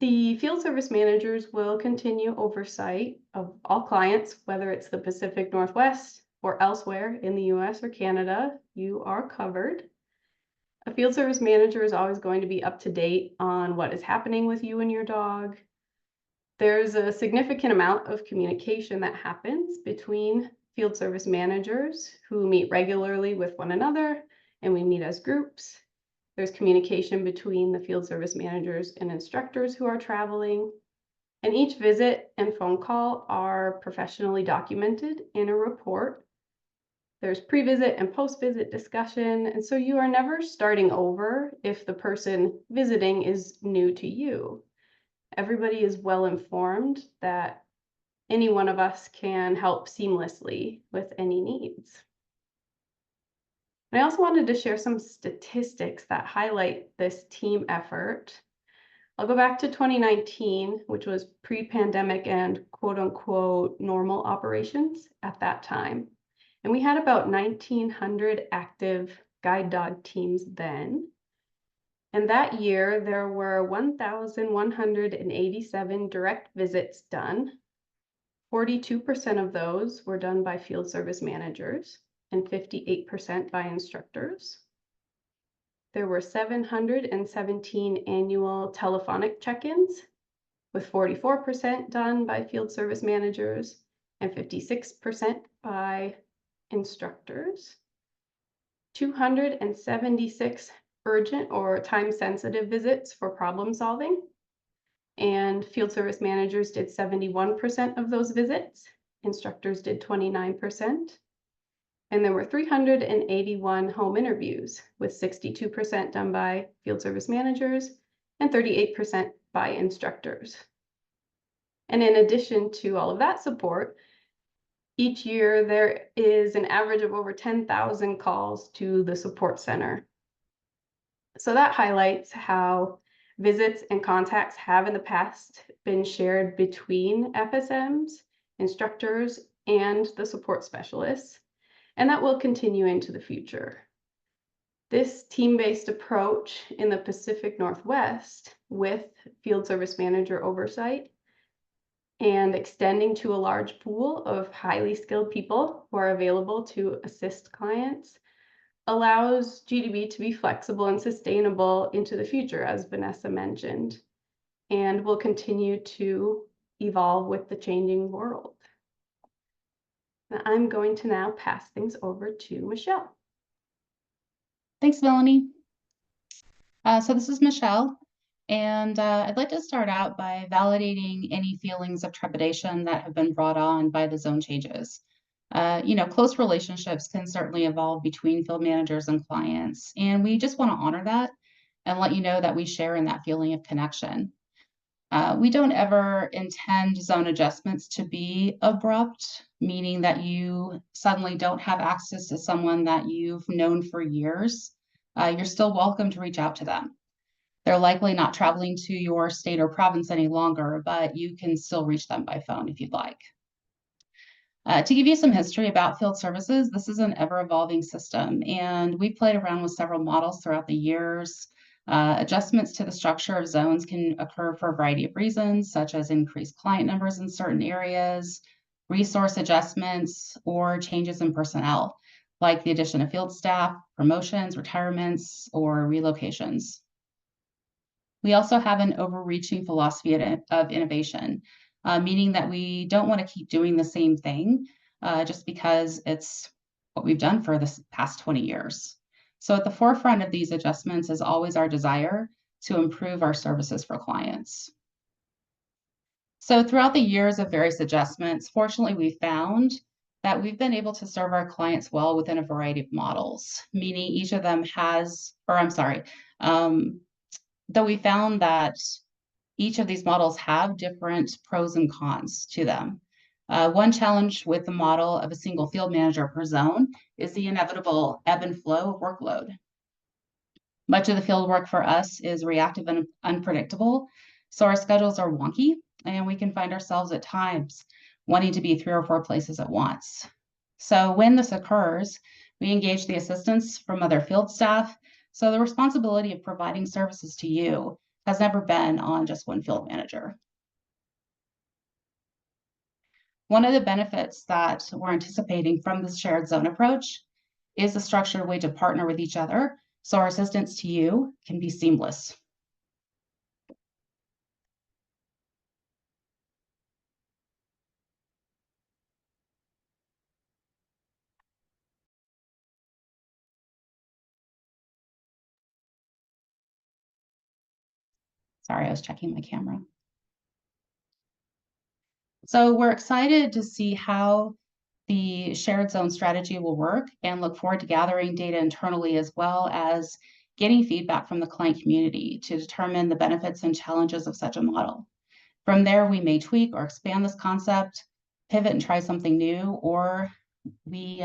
The field service managers will continue oversight of all clients, whether it's the Pacific Northwest or elsewhere in the US or Canada. You are covered. A field service manager is always going to be up to date on what is happening with you and your dog. There's a significant amount of communication that happens between field service managers who meet regularly with one another, and we meet as groups. There's communication between the field service managers and instructors who are traveling. And each visit and phone call are professionally documented in a report. There's pre-visit and post-visit discussion, and so you are never starting over if the person visiting is new to you. Everybody is well informed that any one of us can help seamlessly with any needs. And I also wanted to share some statistics that highlight this team effort. I'll go back to 2019, which was pre-pandemic and quote unquote normal operations at that time. And we had about 1,900 active guide dog teams then. And that year, there were 1,187 direct visits done. 42% of those were done by field service managers and 58% by instructors. There were 717 annual telephonic check-ins, with 44% done by field service managers and 56% by instructors. 276 urgent or time-sensitive visits for problem solving, and field service managers did 71% of those visits. Instructors did 29%. And there were 381 home interviews, with 62% done by field service managers and 38% by instructors. And in addition to all of that support, each year there is an average of over 10,000 calls to the support center. So that highlights how visits and contacts have in the past been shared between FSMs, instructors, and the support specialists, and that will continue into the future. This team-based approach in the Pacific Northwest with field service manager oversight and extending to a large pool of highly skilled people who are available to assist clients allows GDB to be flexible and sustainable into the future, as Vanessa mentioned, and will continue to evolve with the changing world. Now, I'm going to now pass things over to Michelle. Thanks, Melanie. So this is Michelle, and I'd like to start out by validating any feelings of trepidation that have been brought on by the zone changes. Close relationships can certainly evolve between field managers and clients, and we just want to honor that and let you know that we share in that feeling of connection. We don't ever intend zone adjustments to be abrupt, meaning that you suddenly don't have access to someone that you've known for years. You're still welcome to reach out to them. They're likely not traveling to your state or province any longer, but you can still reach them by phone if you'd like. To give you some history about field services, this is an ever-evolving system, and we played around with several models throughout the years. Adjustments to the structure of zones can occur for a variety of reasons, such as increased client numbers in certain areas, resource adjustments, or changes in personnel, like the addition of field staff, promotions, retirements, or relocations. We also have an overreaching philosophy of innovation, meaning that we don't want to keep doing the same thing just because it's what we've done for the past 20 years. So at the forefront of these adjustments is always our desire to improve our services for clients. So throughout the years of various adjustments, fortunately, we found that we've been able to serve our clients well within a variety of models, meaning each of them has, though we found that each of these models have different pros and cons to them. One challenge with the model of a single field manager per zone is the inevitable ebb and flow of workload. Much of the field work for us is reactive and unpredictable, so our schedules are wonky, and we can find ourselves at times wanting to be 3 or 4 places at once. So when this occurs, we engage the assistance from other field staff, so the responsibility of providing services to you has never been on just one field manager. One of the benefits that we're anticipating from this shared zone approach is the structured way to partner with each other, so our assistance to you can be seamless. Sorry, I was checking my camera. So we're excited to see how the shared zone strategy will work and look forward to gathering data internally as well as getting feedback from the client community to determine the benefits and challenges of such a model. From there, we may tweak or expand this concept, pivot and try something new, or we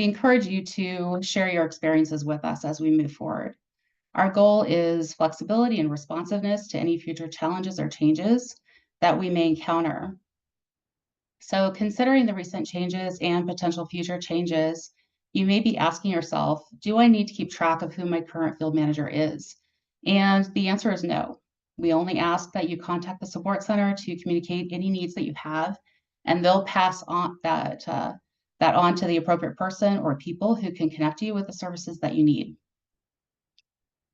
encourage you to share your experiences with us as we move forward. Our goal is flexibility and responsiveness to any future challenges or changes that we may encounter. So considering the recent changes and potential future changes, you may be asking yourself, do I need to keep track of who my current field manager is? And the answer is no. We only ask that you contact the support center to communicate any needs that you have, and they'll pass on that on to the appropriate person or people who can connect you with the services that you need.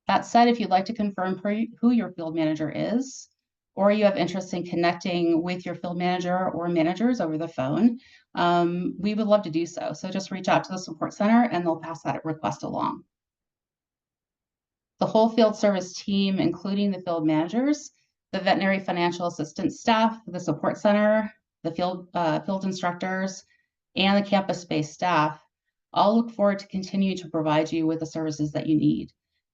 That said, if you'd like to confirm who your field manager is, or you have interest in connecting with your field manager or managers over the phone, we would love to do so. So just reach out to the support center and they'll pass that request along. The whole field service team, including the field managers, the veterinary financial assistance staff, the support center, the field instructors, and the campus-based staff, all look forward to continue to provide you with the services that you need.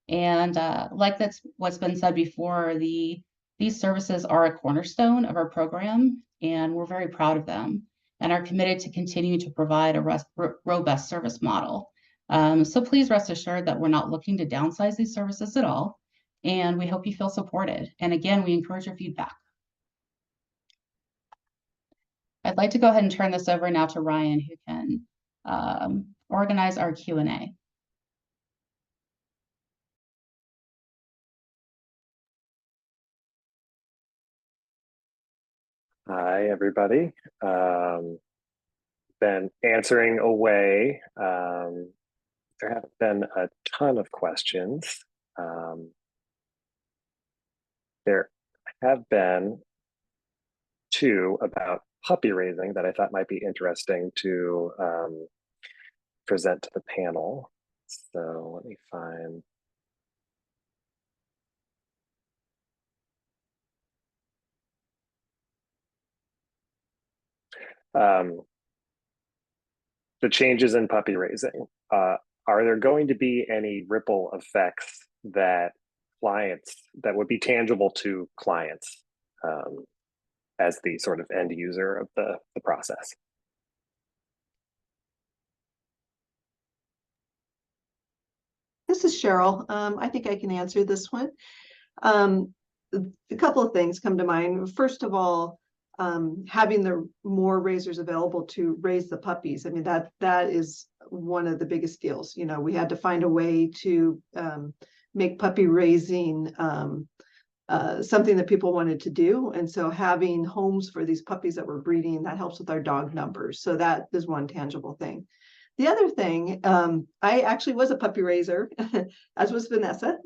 And like that's what's been said before, these services are a cornerstone of our program, and we're very proud of them. and are committed to continue to provide a robust service model. So please rest assured that we're not looking to downsize these services at all, and we hope you feel supported. And again, we encourage your feedback. I'd like to go ahead and turn this over now to Ryan, who can organize our Q&A. Hi, everybody. Been answering away. There have been a ton of questions. There have been two about puppy raising that I thought might be interesting to present to the panel. So let me find. The changes in puppy raising. Are there going to be any ripple effects that would be tangible to clients as the sort of end user of the process? This is Cheryl. I think I can answer this one. A couple of things come to mind. First of all, having the more raisers available to raise the puppies. I mean, that is one of the biggest deals. You know, we had to find a way to make puppy raising something that people wanted to do. And so having homes for these puppies that we're breeding, that helps with our dog numbers. So that is one tangible thing. The other thing, I actually was a puppy raiser, as was Vanessa,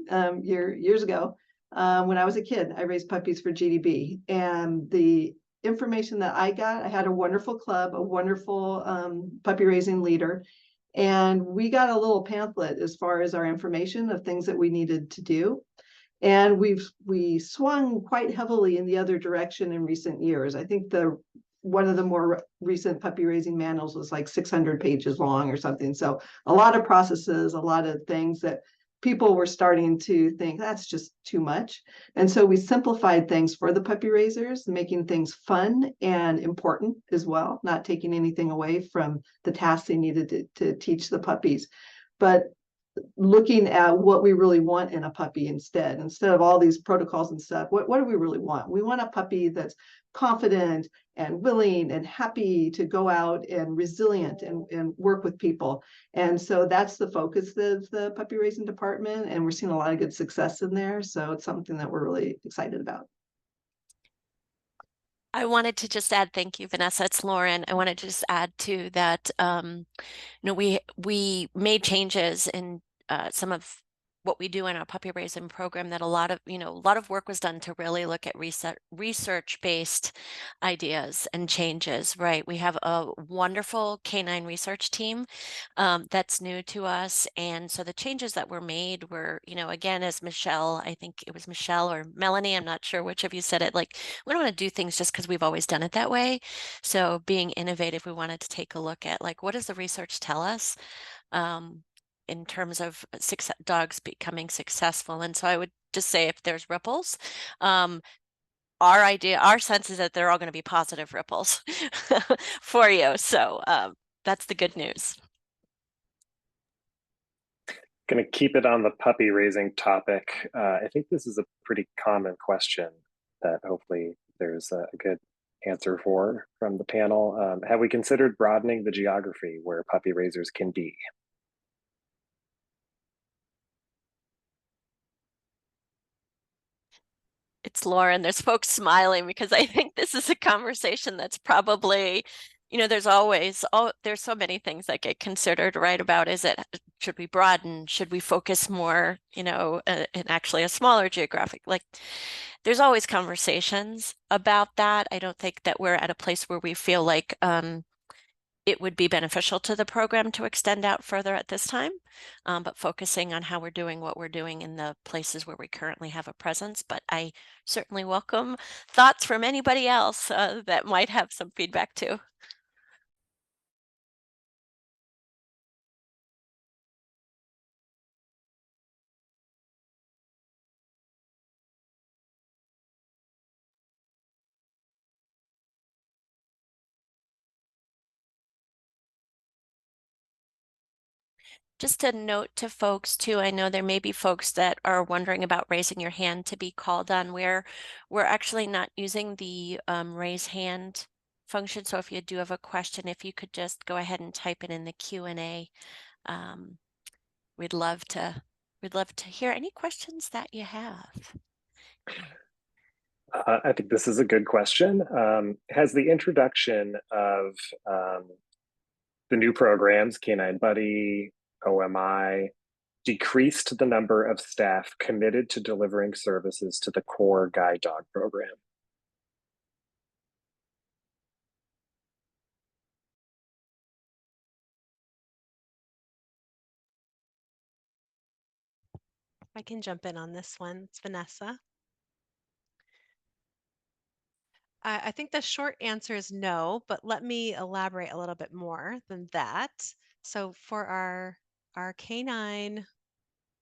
years ago. When I was a kid, I raised puppies for GDB, and the information that I got, I had a wonderful club, a wonderful puppy raising leader, and we got a little pamphlet as far as our information of things that we needed to do. And we swung quite heavily in the other direction in recent years. I think one of the more recent puppy raising manuals was like 600 pages long or something. So a lot of processes, a lot of things that people were starting to think that's just too much. And so we simplified things for the puppy raisers, making things fun and important as well, not taking anything away from the tasks they needed to teach the puppies, but looking at what we really want in a puppy instead of all these protocols and stuff. What do we really want? We want a puppy that's confident and willing and happy to go out and resilient and work with people. And so that's the focus of the puppy raising department. And we're seeing a lot of good success in there. So it's something that we're really excited about. I wanted to just add, thank you, Vanessa. It's Lauren. I wanted to just add to that. We made changes in some of what we do in our puppy raising program that a lot of work was done to really look at research-based ideas and changes, right? We have a wonderful canine research team that's new to us. And so the changes that were made were, again, as Michelle, I think it was Michelle or Melanie, I'm not sure which of you said it, like, we don't want to do things just because we've always done it that way. So being innovative, we wanted to take a look at, like, what does the research tell us? In terms of dogs becoming successful. And so I would just say, if there's ripples, our sense is that they're all going to be positive ripples for you. So that's the good news. Going to keep it on the puppy raising topic. I think this is a pretty common question that hopefully there's a good answer for from the panel. Have we considered broadening the geography where puppy raisers can be? It's Lauren. There's folks smiling because I think this is a conversation that's probably, there's so many things that get considered, right? About should we broaden? Should we focus more, in actually a smaller geographic? Like, there's always conversations about that. I don't think that we're at a place where we feel like it would be beneficial to the program to extend out further at this time, but focusing on how we're doing what we're doing in the places where we currently have a presence. But I certainly welcome thoughts from anybody else that might have some feedback too. Just a note to folks too, I know there may be folks that are wondering about raising your hand to be called on. We're actually not using the raise hand function. So if you do have a question, if you could just go ahead and type it in the Q&A. We'd love to hear any questions that you have. I think this is a good question. Has the introduction of the new programs, Canine Buddy, OMI, decreased the number of staff committed to delivering services to the core guide dog program? I can jump in on this one. It's Vanessa. I think the short answer is no, but let me elaborate a little bit more than that. So for our Canine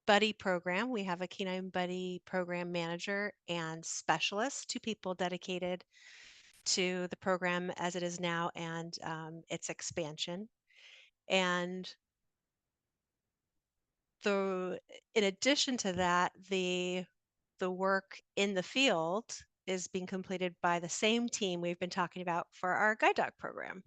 Buddy program, we have a Canine Buddy program manager and specialist, 2 people dedicated to the program as it is now and its expansion. And in addition to that, the work in the field is being completed by the same team we've been talking about for our guide dog program,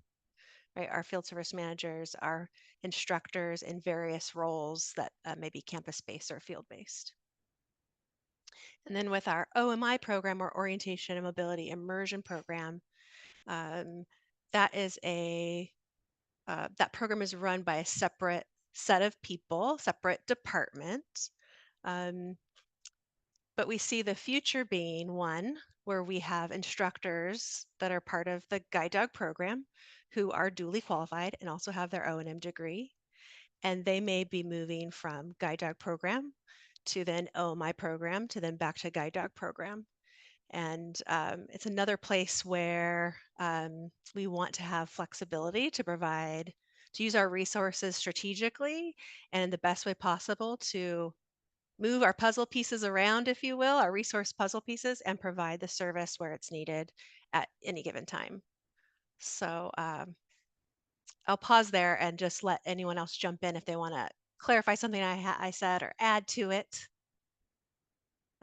right? Our field service managers, our instructors in various roles that may be campus-based or field-based. And then with our OMI program, or Orientation and Mobility Immersion program, that is that program is run by a separate set of people, separate departments. But we see the future being one where we have instructors that are part of the guide dog program who are duly qualified and also have their O&M degree. And they may be moving from guide dog program to then OMI program to then back to guide dog program. And it's another place where we want to have flexibility to use our resources strategically and in the best way possible to move our puzzle pieces around, if you will, our resource puzzle pieces, and provide the service where it's needed at any given time. So I'll pause there and just let anyone else jump in if they want to clarify something I said or add to it.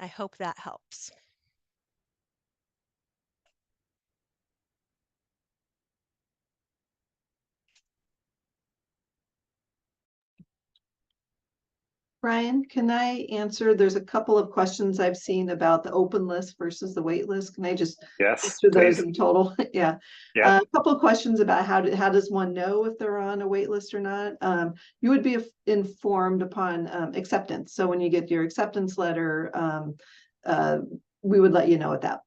I hope that helps. Brian, can I answer? There's a couple of questions I've seen about the open list versus the wait list. Can I just Yes, answer those please. in total? Yeah. Yeah. A couple of questions about how does one know if they're on a wait list or not? You would be informed upon acceptance. So when you get your acceptance letter, we would let you know at that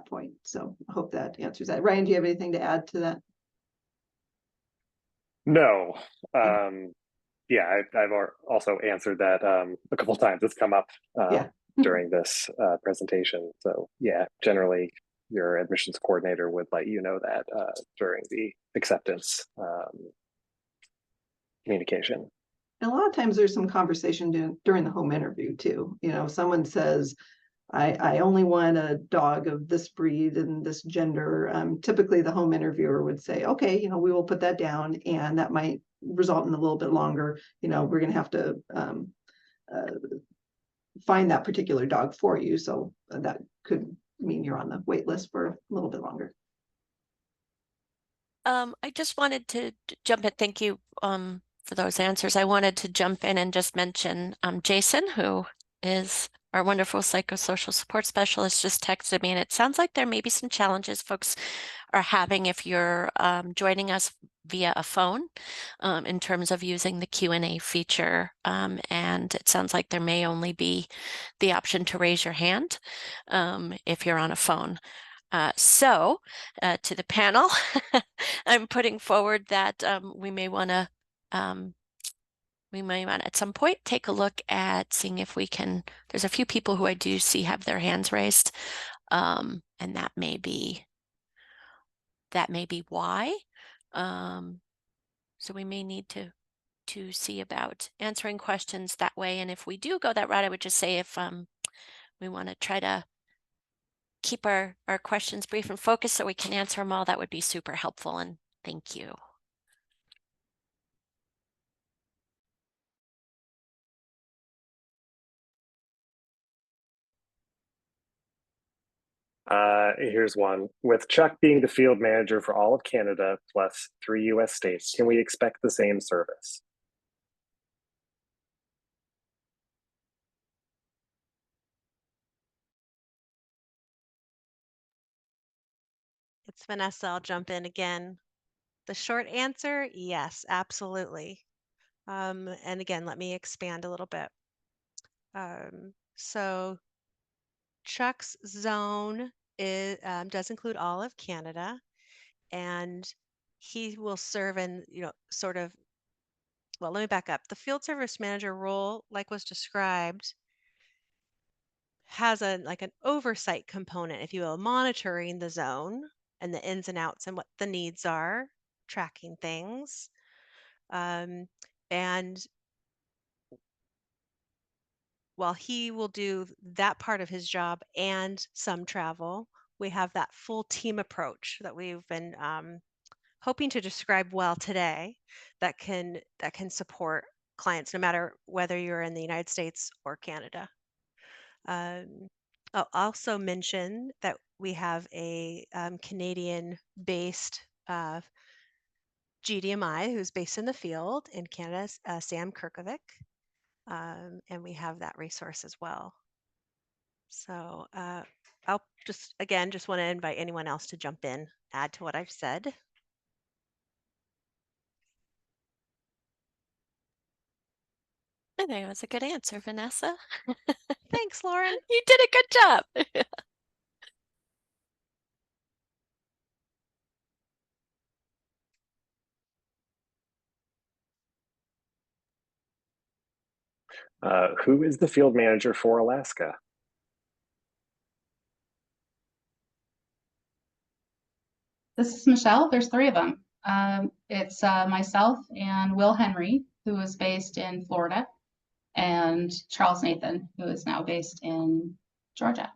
point. So I hope that answers that. Ryan, do you have anything to add to that? No. Yeah, I've also answered that a couple times. It's come up Yeah. during this presentation. So yeah, generally your admissions coordinator would let you know that during the acceptance communication. And a lot of times there's some conversation during the home interview too. You know, someone says, I only want a dog of this breed and this gender. Typically the home interviewer would say, okay, you know, we will put that down, and that might result in a little bit longer. You know, we're going to have to find that particular dog for you. So that could mean you're on the wait list for a little bit longer. I just wanted to jump in. Thank you for those answers. I wanted to jump in and just mention Jason, who is our wonderful psychosocial support specialist, just texted me, and it sounds like there may be some challenges folks are having if you're joining us via a phone in terms of using the Q&A feature. And it sounds like there may only be the option to raise your hand if you're on a phone. So to the panel, I'm putting forward that we may want to at some point take a look at seeing if we can. There's a few people who I do see have their hands raised, and that may be why. So we may need to see about answering questions that way. And if we do go that route, I would just say if we want to try to keep our questions brief and focused so we can answer them all, that would be super helpful. And thank you. Here's one. With Chuck being the field manager for all of Canada plus 3 US states, can we expect the same service? It's Vanessa. I'll jump in again. The short answer, yes, absolutely. And again, let me expand a little bit. So Chuck's zone does include all of Canada, and he will serve in, sort of, well, let me back up. The field service manager role, like was described, has an oversight component, if you will, monitoring the zone and the ins and outs and what the needs are, tracking things. And while he will do that part of his job and some travel, we have that full team approach that we've been hoping to describe well today that can support clients no matter whether you're in the United States or Canada. I'll also mention that we have a Canadian-based GDMI who's based in the field in Canada, Sam Kirkovic, and we have that resource as well. So I'll just want to invite anyone else to jump in, add to what I've said. I think it was a good answer, Vanessa. Thanks, Lauren. You did a good job. Who is the field manager for Alaska? This is Michelle. There's 3 of them. It's myself and Will Henry, who is based in Florida, and Charles Nathan, who is now based in Georgia.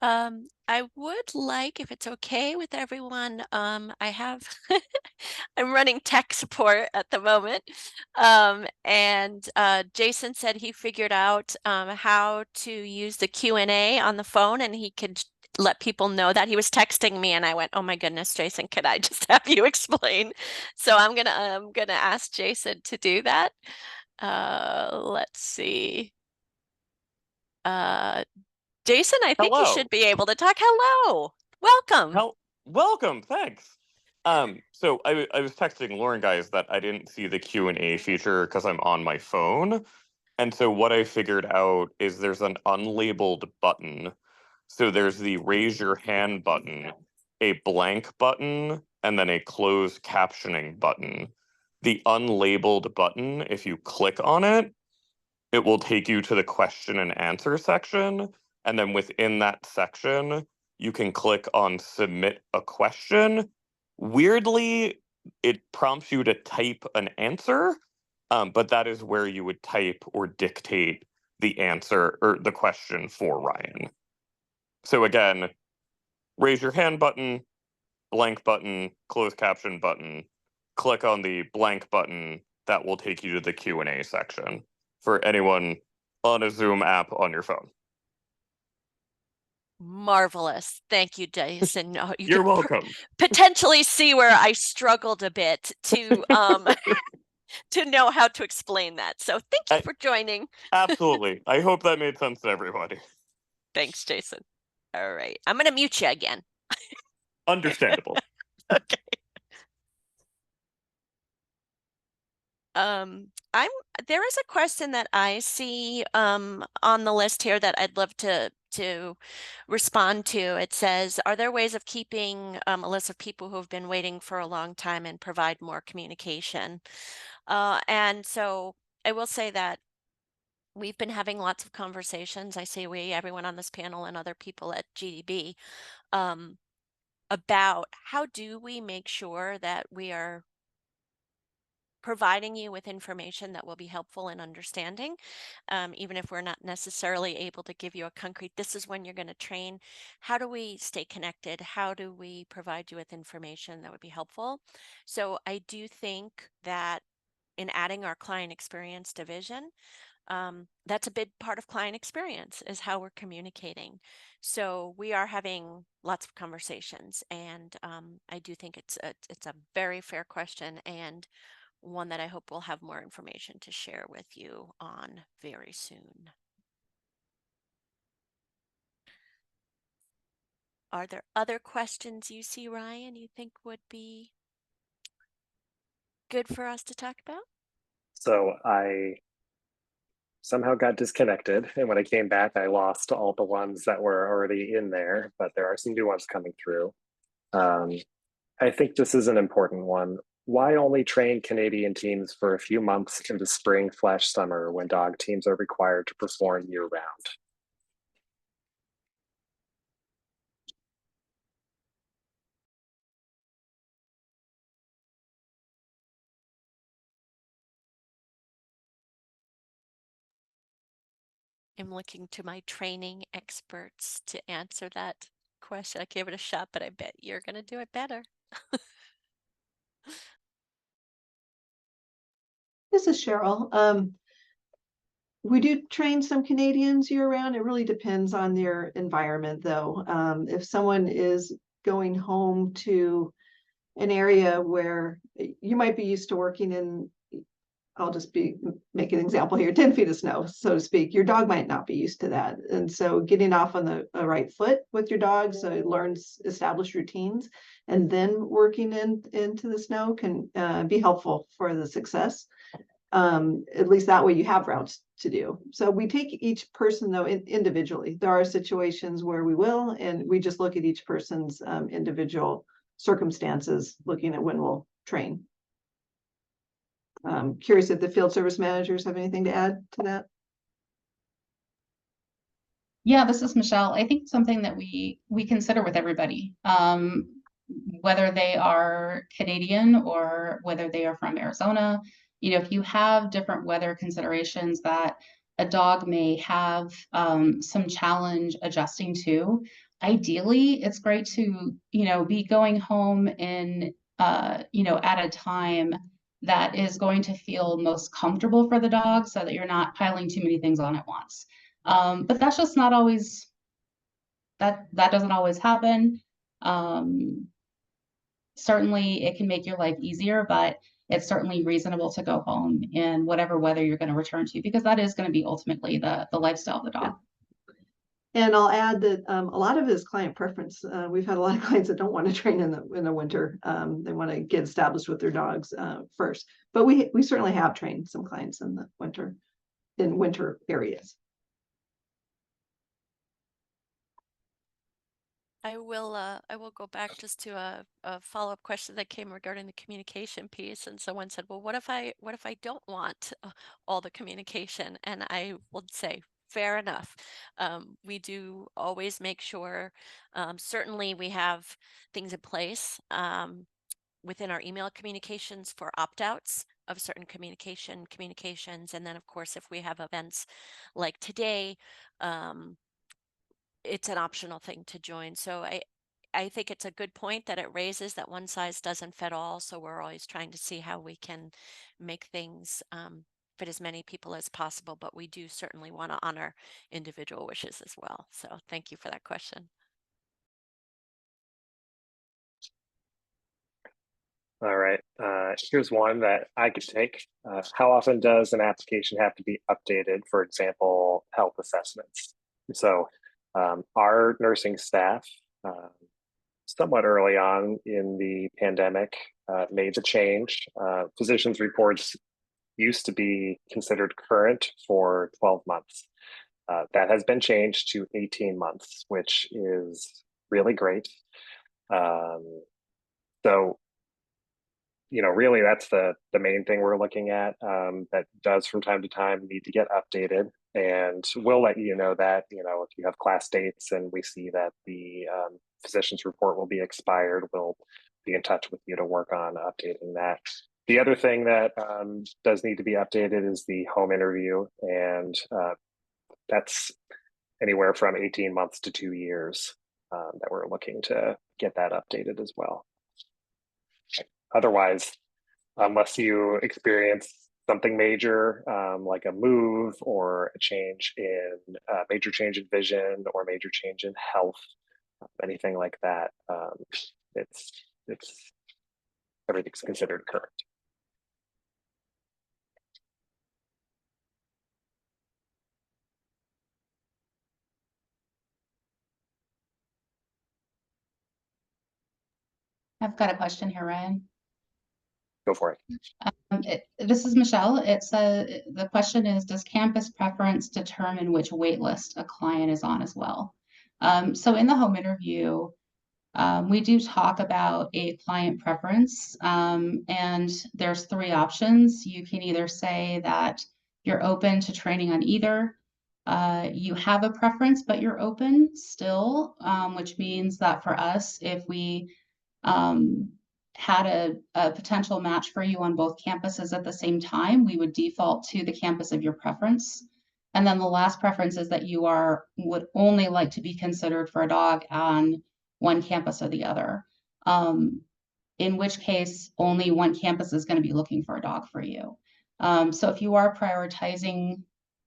I would like, if it's okay with everyone, I have, I'm running tech support at the moment. And Jason said he figured out how to use the Q&A on the phone, and he could let people know that. He was texting me and I went, oh my goodness, Jason, could I just have you explain? So I'm gonna ask Jason to do that. Let's see. Jason, I think you Hello. should be able to talk. Hello. Welcome. Welcome. Thanks. So I was texting Lauren, guys, that I didn't see the Q&A feature because I'm on my phone. And so what I figured out is there's an unlabeled button. So there's the raise your hand button, a blank button, and then a closed captioning button. The unlabeled button, if you click on it, it will take you to the question and answer section. And then within that section, you can click on submit a question. Weirdly, it prompts you to type an answer. But that is where you would type or dictate the answer or the question for Ryan. So again, raise your hand button, blank button, closed caption button, click on the blank button, that will take you to the Q&A section for anyone on a Zoom app on your phone. Marvelous. Thank you, Jason. You You're could welcome. potentially see where I struggled a bit to to know how to explain that. So thank you for joining. Absolutely. I hope that made sense to everybody. Thanks, Jason. All right. I'm going to mute you again. Understandable. Okay. There is a question that I see on the list here that I'd love to respond to. It says, are there ways of keeping a list of people who have been waiting for a long time and provide more communication? And so I will say that we've been having lots of conversations. I say we, everyone on this panel and other people at GDB, about how do we make sure that we are providing you with information that will be helpful in understanding, even if we're not necessarily able to give you a concrete, this is when you're going to train. How do we stay connected? How do we provide you with information that would be helpful? So I do think that in adding our client experience division, that's a big part of client experience is how we're communicating. So we are having lots of conversations, and I do think it's a very fair question, and one that I hope we'll have more information to share with you on very soon. Are there other questions you see, Ryan, you think would be good for us to talk about? So I somehow got disconnected, and when I came back, I lost all the ones that were already in there, but there are some new ones coming through. I think this is an important one. Why only train Canadian teams for a few months in the spring/summer when dog teams are required to perform year-round? I'm looking to my training experts to answer that question. I gave it a shot, but I bet you're going to do it better. This is Cheryl. We do train some Canadians year round. It really depends on their environment though. If someone is going home to an area where you might be used to working in, I'll just make an example here, 10 feet of snow, so to speak. Your dog might not be used to that. And so getting off on the right foot with your dog so it learns established routines, and then working into the snow can be helpful for the success. At least that way you have routes to do. So we take each person though individually. There are situations where we will, and we just look at each person's individual circumstances, looking at when we'll train. Curious if the field service managers have anything to add to that. Yeah, this is Michelle. I think something that we consider with everybody, whether they are Canadian or whether they are from Arizona, you know, if you have different weather considerations that a dog may have some challenge adjusting to, ideally it's great to, you know, be going home in, you know, at a time that is going to feel most comfortable for the dog so that you're not piling too many things on at once. But that's just not always, that doesn't always happen. Certainly it can make your life easier, but it's certainly reasonable to go home in whatever weather you're going to return to, because that is going to be ultimately the lifestyle of the dog. And I'll add that a lot of it is client preference. We've had a lot of clients that don't want to train in the winter. They want to get established with their dogs first. But we certainly have trained some clients in the winter, in winter areas. I will go back just to a follow-up question that came regarding the communication piece, and someone said, well, what if I don't want all the communication? And I would say, fair enough. We do always make sure, certainly we have things in place within our email communications for opt-outs of certain communications. And then of course, if we have events like today, it's an optional thing to join. So I think it's a good point that it raises that one size doesn't fit all. So we're always trying to see how we can make things fit as many people as possible, but we do certainly want to honor individual wishes as well. So thank you for that question. All right, here's one that I could take. How often does an application have to be updated? For example, health assessments. So our nursing staff, somewhat early on in the pandemic, made the change. Physicians' reports used to be considered current for 12 months. That has been changed to 18 months, which is really great. So, really that's the main thing we're looking at, that does from time to time need to get updated. And we'll let you know that, if you have class dates and we see that the physician's report will be expired, we'll be in touch with you to work on updating that. The other thing that does need to be updated is the home interview, and that's anywhere from 18 months to 2 years that we're looking to get that updated as well. Otherwise, unless you experience something major, like a move or a change in major change in vision or major change in health, anything like that, it's everything's considered current. I've got a question here, Ryan. Go for it. This is Michelle. The question is, does campus preference determine which wait list a client is on as well? So in the home interview, we do talk about a client preference, and there's 3 options. You can either say that you're open to training on either. You have a preference, but you're open still, which means that for us, if we had a potential match for you on both campuses at the same time, we would default to the campus of your preference. And then the last preference is that you would only like to be considered for a dog on one campus or the other. In which case, only one campus is going to be looking for a dog for you. So if you are prioritizing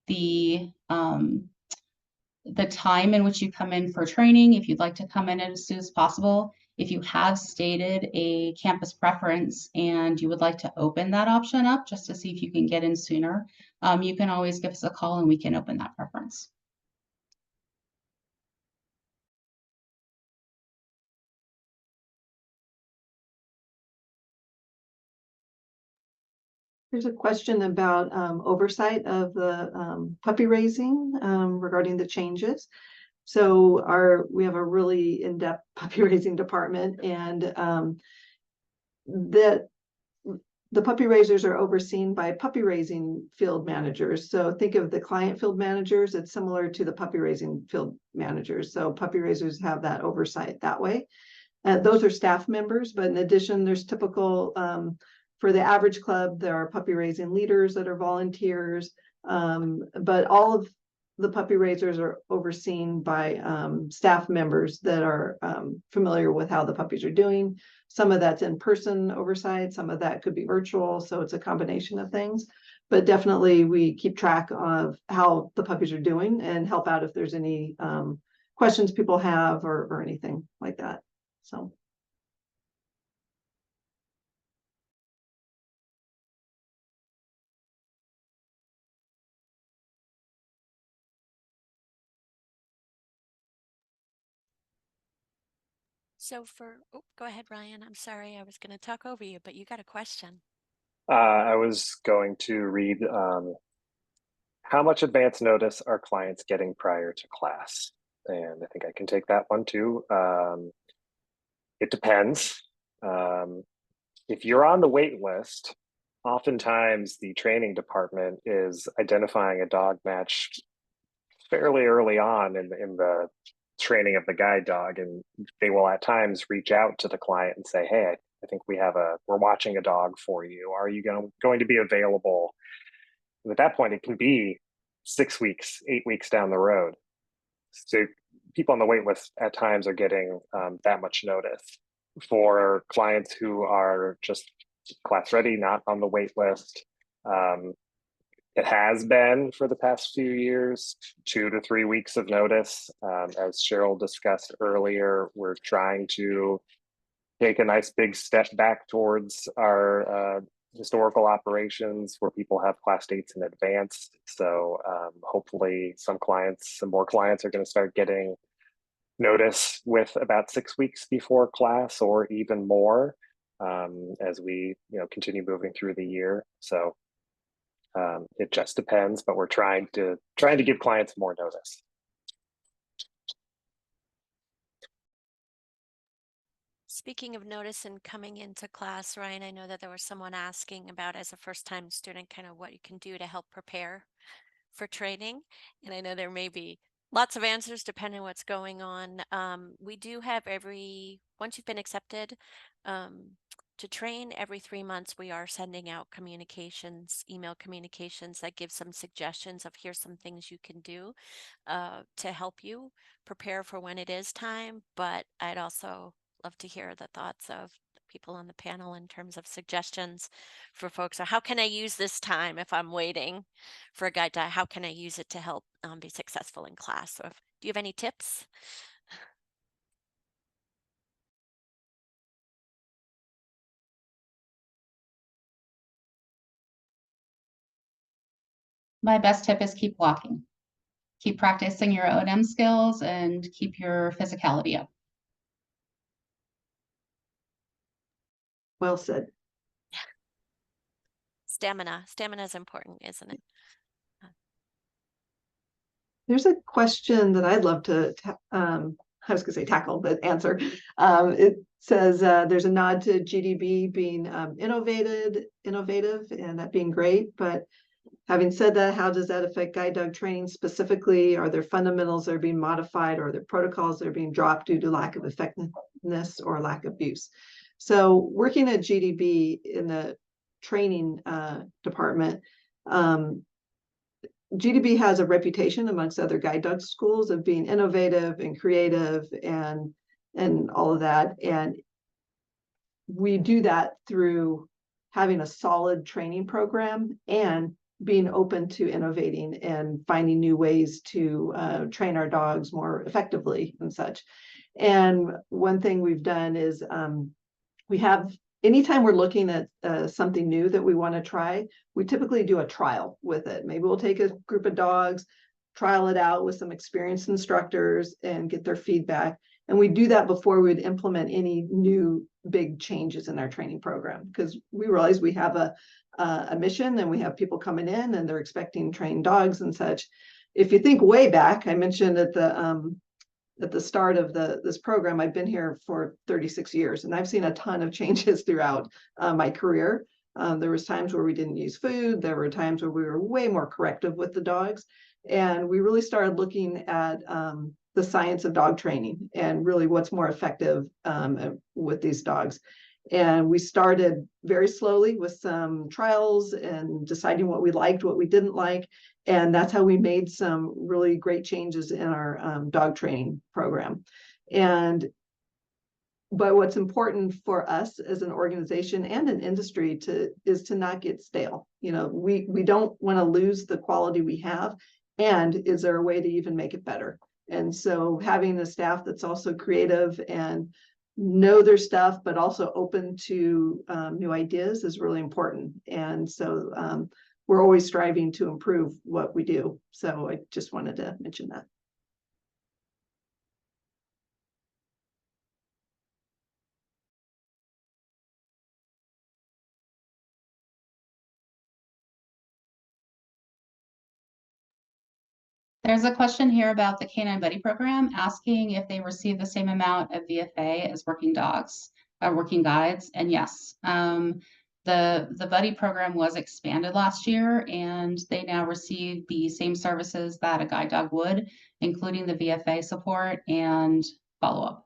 the time in which you come in for training, if you'd like to come in as soon as possible, if you have stated a campus preference and you would like to open that option up just to see if you can get in sooner, you can always give us a call and we can open that preference. There's a question about oversight of the puppy raising regarding the changes. So we have a really in-depth puppy raising department, and the puppy raisers are overseen by puppy raising field managers. So think of the client field managers, it's similar to the puppy raising field managers. So puppy raisers have that oversight that way. Those are staff members, but in addition, there's typical, for the average club, there are puppy raising leaders that are volunteers, but all of the puppy raisers are overseen by staff members that are familiar with how the puppies are doing. Some of that's in-person oversight, some of that could be virtual, so it's a combination of things. But definitely we keep track of how the puppies are doing and help out if there's any questions people have or anything like that. So. So go ahead, Ryan. I'm sorry, I was going to talk over you, but you got a question. I was going to read, how much advance notice are clients getting prior to class? And I think I can take that one too. It depends. If you're on the wait list, oftentimes the training department is identifying a dog match fairly early on in the training of the guide dog, and they will at times reach out to the client and say, hey, I think we're watching a dog for you. Are you going to be available? And at that point, it can be 6 weeks, 8 weeks down the road. So people on the wait list at times are getting that much notice. For clients who are just class ready, not on the wait list, it has been for the past few years, 2 to 3 weeks of notice. As Cheryl discussed earlier, we're trying to take a nice big step back towards our historical operations where people have class dates in advance. So hopefully some more clients are going to start getting notice with about 6 weeks before class, or even more, as we continue moving through the year. So it just depends, but we're trying to give clients more notice. Speaking of notice and coming into class, Ryan, I know that there was someone asking about, as a first-time student, kind of what you can do to help prepare for training. And I know there may be lots of answers depending on what's going on. We do have once you've been accepted to train, every 3 months, we are sending out email communications that give some suggestions of here's some things you can do to help you prepare for when it is time. But I'd also love to hear the thoughts of people on the panel in terms of suggestions for folks. Or how can I use this time if I'm waiting for a guide dog? How can I use it to help be successful in class? So do you have any tips? My best tip is keep walking. Keep practicing your O&M skills and keep your physicality up. Well said. Stamina is important, isn't it? There's a question that I'd love to, I was gonna say tackle, but answer. It says there's a nod to GDB being innovative, and that being great. But having said that, how does that affect guide dog training specifically? Are there fundamentals that are being modified, or are there protocols that are being dropped due to lack of effectiveness or lack of use? So working at GDB in the training department, GDB has a reputation amongst other guide dog schools of being innovative and creative and all of that. And we do that through having a solid training program and being open to innovating and finding new ways to train our dogs more effectively and such. And one thing we've done is anytime we're looking at something new that we want to try, we typically do a trial with it. Maybe we'll take a group of dogs, trial it out with some experienced instructors and get their feedback. And we do that before we'd implement any new big changes in our training program, because we realize we have a mission and we have people coming in and they're expecting trained dogs and such. If you think way back, I mentioned at the start of this program, I've been here for 36 years and I've seen a ton of changes throughout my career. There was times where we didn't use food. There were times where we were way more corrective with the dogs. And we really started looking at the science of dog training and really what's more effective with these dogs. And we started very slowly with some trials and deciding what we liked, what we didn't like. And that's how we made some really great changes in our dog training program. But what's important for us as an organization and an industry is to not get stale. We don't want to lose the quality we have. And is there a way to even make it better? And so having a staff that's also creative and know their stuff, but also open to new ideas is really important. And so we're always striving to improve what we do. So I just wanted to mention that. There's a question here about the Canine Buddy program, asking if they receive the same amount of VFA as working dogs, working guides. And yes, The buddy program was expanded last year, and they now receive the same services that a guide dog would, including the VFA support and follow-up.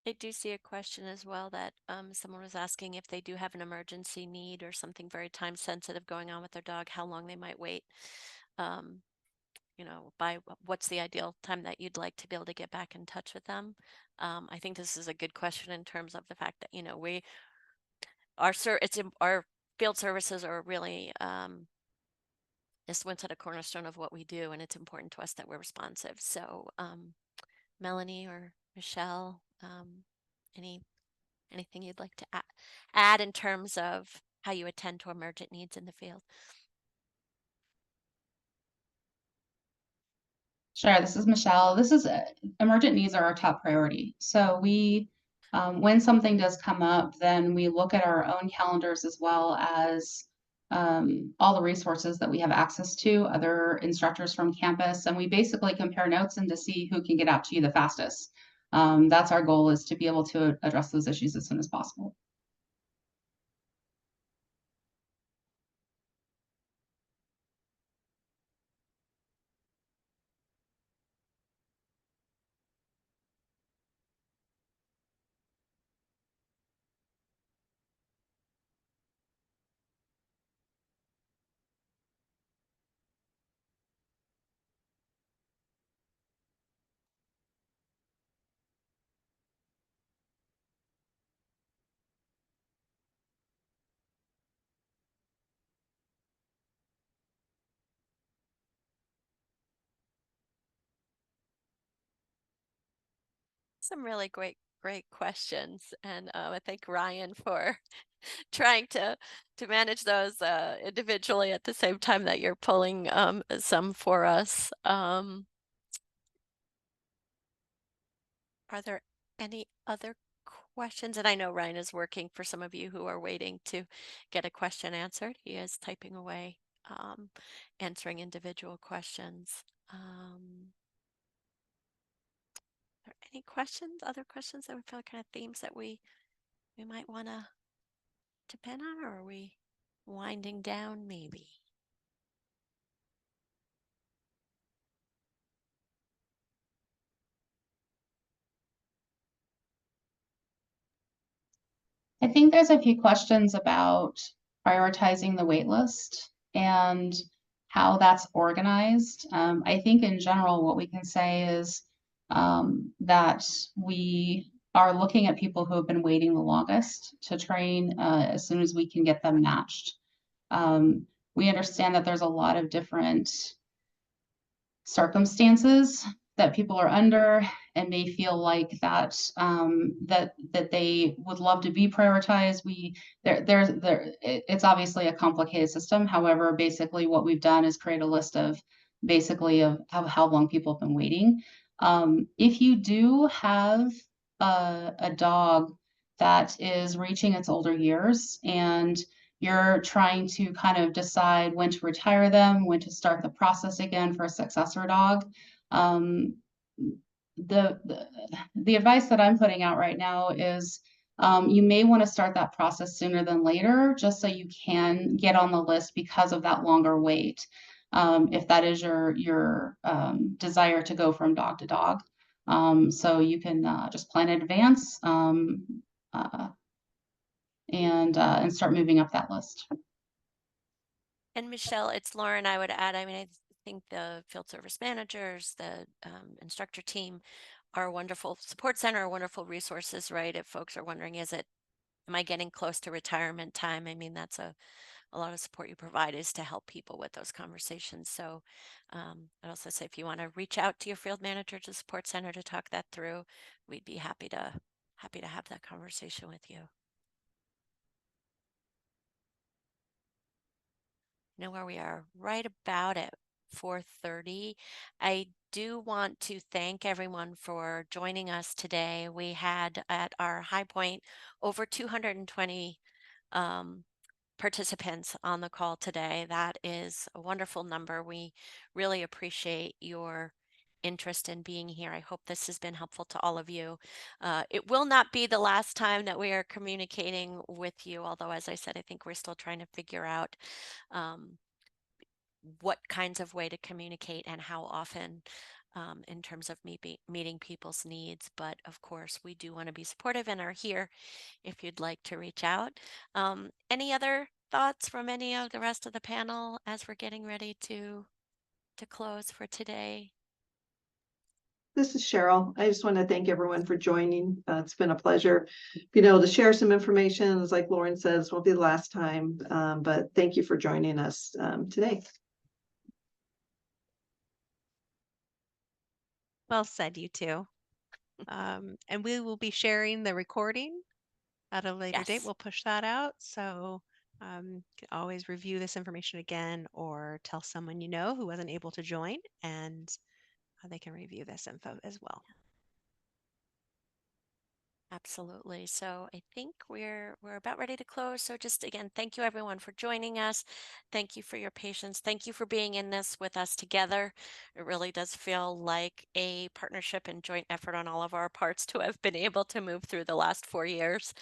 I do see a question as well that someone was asking if they do have an emergency need or something very time sensitive going on with their dog, how long they might wait. Um, you know, what's the ideal time that you'd like to be able to get back in touch with them? I think this is a good question in terms of the fact that, you know, our field services are really is once at a cornerstone of what we do, and it's important to us that we're responsive. So, Melanie or Michelle, anything you'd like to add in terms of how you attend to emergent needs in the field? Sure, this is Michelle. Emergent needs are our top priority. So when something does come up, then we look at our own calendars as well as all the resources that we have access to, other instructors from campus, and we basically compare notes and to see who can get out to you the fastest. That's our goal, is to be able to address those issues as soon as possible. Some really great questions, and I thank Ryan for trying to manage those individually at the same time that you're pulling some for us. Are there any other questions? And I know Ryan is working for some of you who are waiting to get a question answered. He is typing away, answering individual questions. Are there any questions, other questions that we feel kind of themes that we might want to pin on, or are we winding down maybe? I think there's a few questions about prioritizing the wait list and how that's organized. I think in general, what we can say is that we are looking at people who have been waiting the longest to train as soon as we can get them matched. We understand that there's a lot of different circumstances that people are under and may feel like that that they would love to be prioritized. It's obviously a complicated system. However, basically what we've done is create a list of how long people have been waiting. If you do have a dog that is reaching its older years and you're trying to kind of decide when to retire them, when to start the process again for a successor dog. The advice that I'm putting out right now is you may want to start that process sooner than later, just so you can get on the list because of that longer wait. If that is your desire to go from dog to dog. So you can just plan in advance and start moving up that list. And Michelle, it's Lauren. I would add, I mean, I think the field service managers, the instructor team, are a wonderful support center, are wonderful resources, right? If folks are wondering, am I getting close to retirement time? I mean, that's a lot of support you provide is to help people with those conversations. So I'd also say if you want to reach out to your field manager to support center to talk that through, we'd be happy to have that conversation with you. Know where we are right about at 4:30. I do want to thank everyone for joining us today. We had at our high point over 220 participants on the call today. That is a wonderful number. We really appreciate your interest in being here. I hope this has been helpful to all of you. It will not be the last time that we are communicating with you, although, as I said, I think we're still trying to figure out what kinds of way to communicate and how often in terms of meeting people's needs. But of course, we do want to be supportive and are here if you'd like to reach out. Any other thoughts from any of the rest of the panel as we're getting ready to close for today? This is Cheryl. I just want to thank everyone for joining. It's been a pleasure, you know, to share some information. As like Lauren says, won't be the last time, but thank you for joining us today. Well said, you two. And we will be sharing the recording at a later date. Yes. We'll push that out. So you can always review this information again or tell someone you know who wasn't able to join, and they can review this info as well. Absolutely. So I think we're about ready to close. So just again, thank you everyone for joining us. Thank you for your patience. Thank you for being in this with us together. It really does feel like a partnership and joint effort on all of our parts to have been able to move through the last 4 years.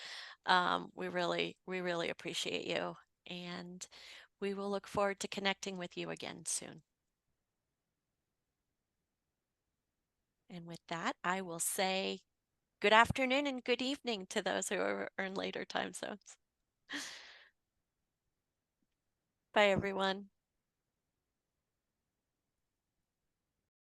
We really appreciate you, and we will look forward to connecting with you again soon. And with that, I will say good afternoon and good evening to those who are in later time zones. Bye, everyone.